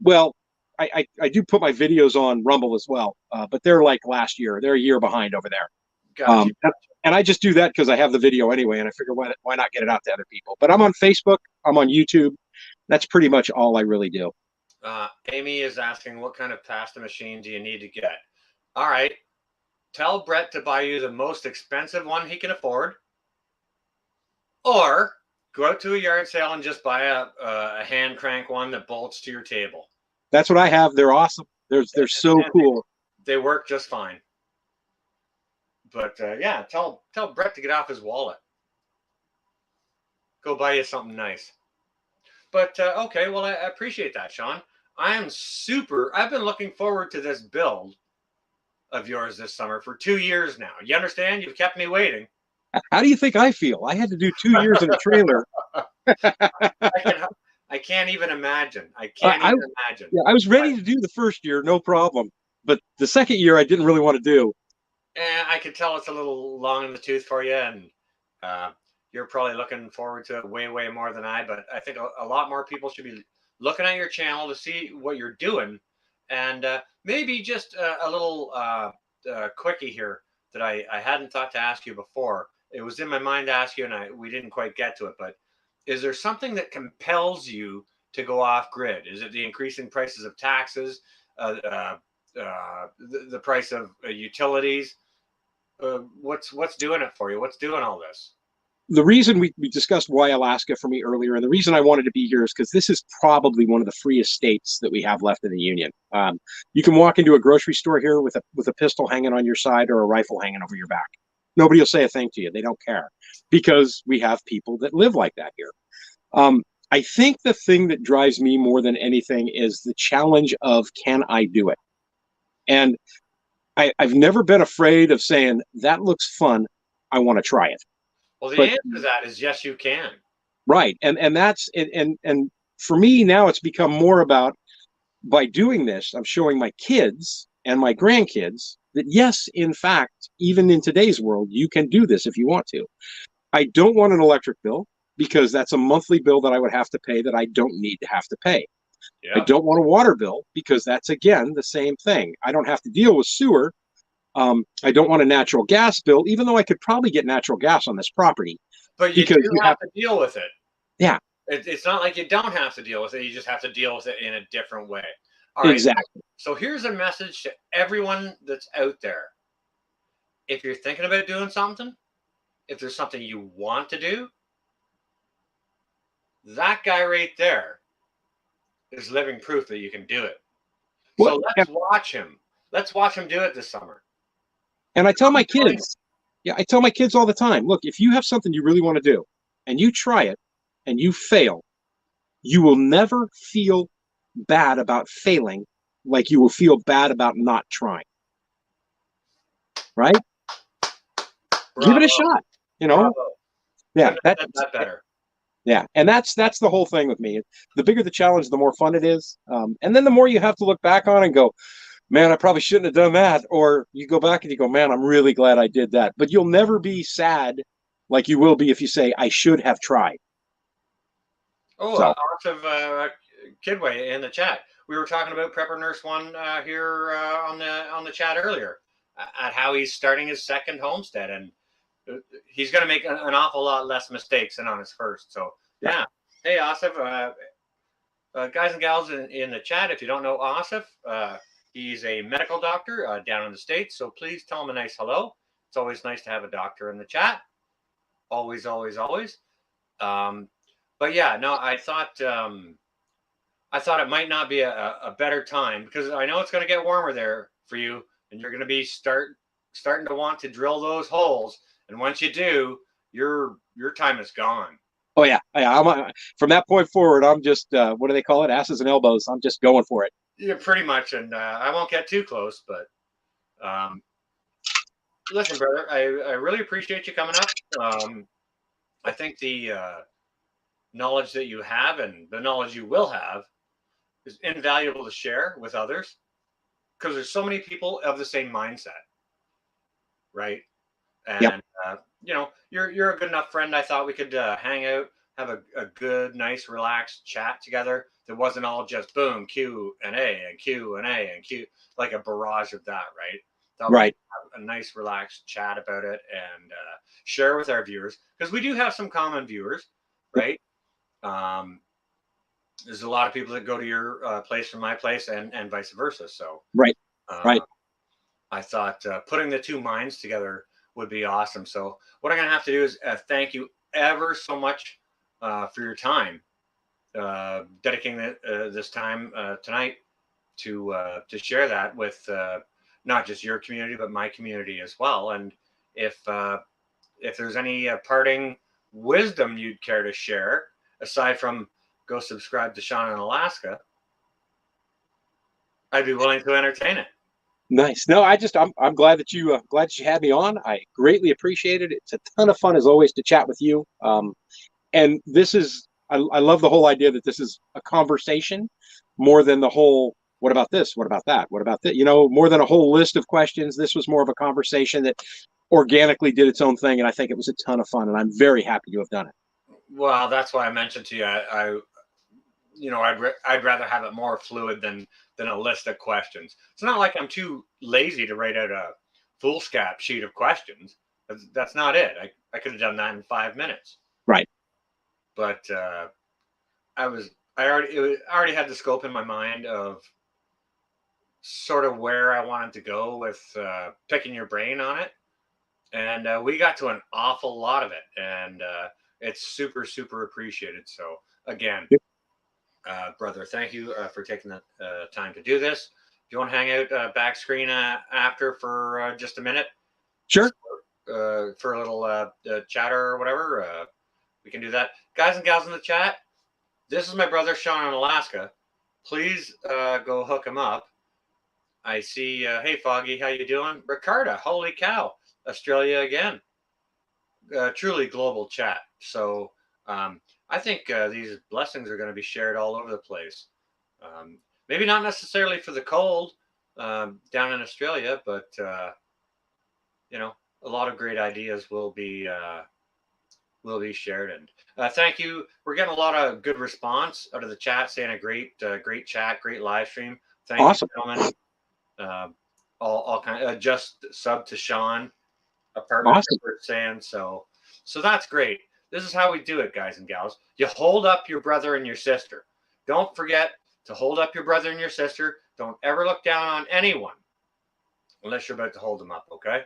well, I do put my videos on Rumble as well, but they're like last year. They're a year behind over there. Gotcha. And I just do that because I have the video anyway, and I figure why not get it out to other people. But I'm on Facebook. I'm on YouTube. That's pretty much all I really do. Amy is asking, what kind of pasta machine do you need to get? All right. Tell Brett to buy you the most expensive one he can afford, or go out to a yard sale and just buy a hand crank one that bolts to your table. That's what I have. They're awesome. They're so cool. They work just fine. But yeah, tell Brett to get off his wallet. Go buy you something nice. But okay, well, I appreciate that, Sean. I've been looking forward to this build of yours this summer for 2 years now. You understand? You've kept me waiting. How do you think I feel? I had to do 2 years in a trailer. I can't even imagine. I can't even imagine. Yeah, I was ready to do the first year, no problem. But the second year, I didn't really want to do. And I could tell it's a little long in the tooth for you, and you're probably looking forward to it way, way more than I. But I think a lot more people should be looking at your channel to see what you're doing, and maybe just a little quickie here that I hadn't thought to ask you before. It was in my mind to ask you, and we didn't quite get to it. But is there something that compels you to go off grid? Is it the increasing prices of taxes, the price of utilities? What's doing it for you? What's doing all this? The reason we discussed why Alaska for me earlier, and the reason I wanted to be here is because this is probably one of the freest states that we have left in the Union. You can walk into a grocery store here with a pistol hanging on your side or a rifle hanging over your back. Nobody will say a thing to you. They don't care because we have people that live like that here. I think the thing that drives me more than anything is the challenge of, can I do it? And I've never been afraid of saying, that looks fun, I want to try it. Well, the answer to that is yes, you can. Right. And that's and for me now it's become more about, by doing this, I'm showing my kids and my grandkids that yes, in fact, even in today's world, you can do this if you want to. I don't want an electric bill because that's a monthly bill that I would have to pay that I don't need to have to pay. Yeah. I don't want a water bill because that's, again, the same thing. I don't have to deal with sewer. I don't want a natural gas bill, even though I could probably get natural gas on this property. But you do have to deal with it. Yeah. It's not like you don't have to deal with it. You just have to deal with it in a different way. All right. Exactly. So here's a message to everyone that's out there. If you're thinking about doing something, if there's something you want to do, that guy right there is living proof that you can do it. So let's watch him. Let's watch him do it this summer. And I tell my kids, I tell my kids all the time, look, if you have something you really want to do and you try it and you fail, you will never feel bad about failing like you will feel bad about not trying. Right? Bravo. Give it a shot, Bravo. Yeah, that's better. Yeah, and that's the whole thing with me. The bigger the challenge, the more fun it is. And then the more you have to look back on and go, man, I probably shouldn't have done that. Or you go back and you go, man, I'm really glad I did that. But you'll never be sad like you will be if you say, I should have tried. Oh, So, lots of Kidway in the chat. We were talking about Prepper Nurse One here on the chat earlier, at how he's starting his second homestead, and he's going to make an awful lot less mistakes than on his first. So yeah. Hey, Asif, guys and gals in the chat, if you don't know Asif, he's a medical doctor down in the States. So please tell him a nice hello. It's always nice to have a doctor in the chat. Always, always, always. But yeah, no, I thought it might not be a better time, because I know it's going to get warmer there for you, and you're going to be starting to want to drill those holes. And once you do, your time is gone. oh yeah, from that point forward, I'm just what do they call it? Asses and elbows. I'm just going for it. Yeah, pretty much. And I won't get too close, but listen, brother, I really appreciate you coming up. I think the knowledge that you have and the knowledge you will have is invaluable to share with others, because there's so many people of the same mindset, right? Yep. And you're a good enough friend. I thought we could hang out, have a good, nice, relaxed chat together. That wasn't all just boom, Q and A and Q and A and Q, like a barrage of that, right? Thought we Right. could have a nice, relaxed chat about it and share with our viewers, because we do have some common viewers, right? There's a lot of people that go to your place from my place, and vice versa. So Right. Right. I thought putting the two minds together would be awesome. So what I'm going to have to do is thank you ever so much for your time, dedicating this time tonight to share that with not just your community but my community as well. And if there's any parting wisdom you'd care to share, aside from go subscribe to Sean in Alaska, I'd be willing to entertain it. Nice. No, I'm glad that you had me on. I greatly appreciate it. It's a ton of fun as always to chat with you. And this is I love the whole idea that this is a conversation more than the whole what about this? What about that? What about that? More than a whole list of questions. This was more of a conversation that organically did its own thing, and I think it was a ton of fun, and I'm very happy to have done it. Well, that's why I mentioned to you, I'd rather have it more fluid than a list of questions. It's not like I'm too lazy to write out a foolscap sheet of questions. That's not it. I could have done that in 5 minutes. Right. But I already had the scope in my mind of sort of where I wanted to go with picking your brain on it, and we got to an awful lot of it, and it's super, super appreciated. So again, brother, thank you for taking the time to do this. If you want to hang out back screen after for just a minute, Sure. For a little chatter or whatever, we can do that. Guys and gals in the chat, this is my brother Sean in Alaska. Please go hook him up. I see. Hey, Foggy, how you doing? Ricarda, holy cow, Australia again. Truly global chat. So I think these blessings are going to be shared all over the place. Maybe not necessarily for the cold down in Australia, but a lot of great ideas will be shared. And thank you. We're getting a lot of good response out of the chat, saying a great chat, great live stream. Thank Awesome. you, gentlemen. All kind of just sub to Sean, a partner Awesome. saying so that's great. This is how we do it, guys and gals. You hold up your brother and your sister. Don't forget to hold up your brother and your sister. Don't ever look down on anyone unless you're about to hold them up, okay?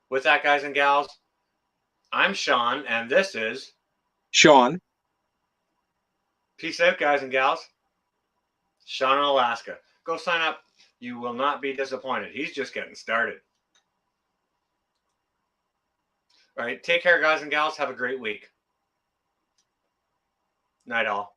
With that, guys and gals, I'm Sean, and this is Sean. Peace out, guys and gals. Sean in Alaska. Go sign up. You will not be disappointed. He's just getting started. All right. Take care, guys and gals. Have a great week. Night all.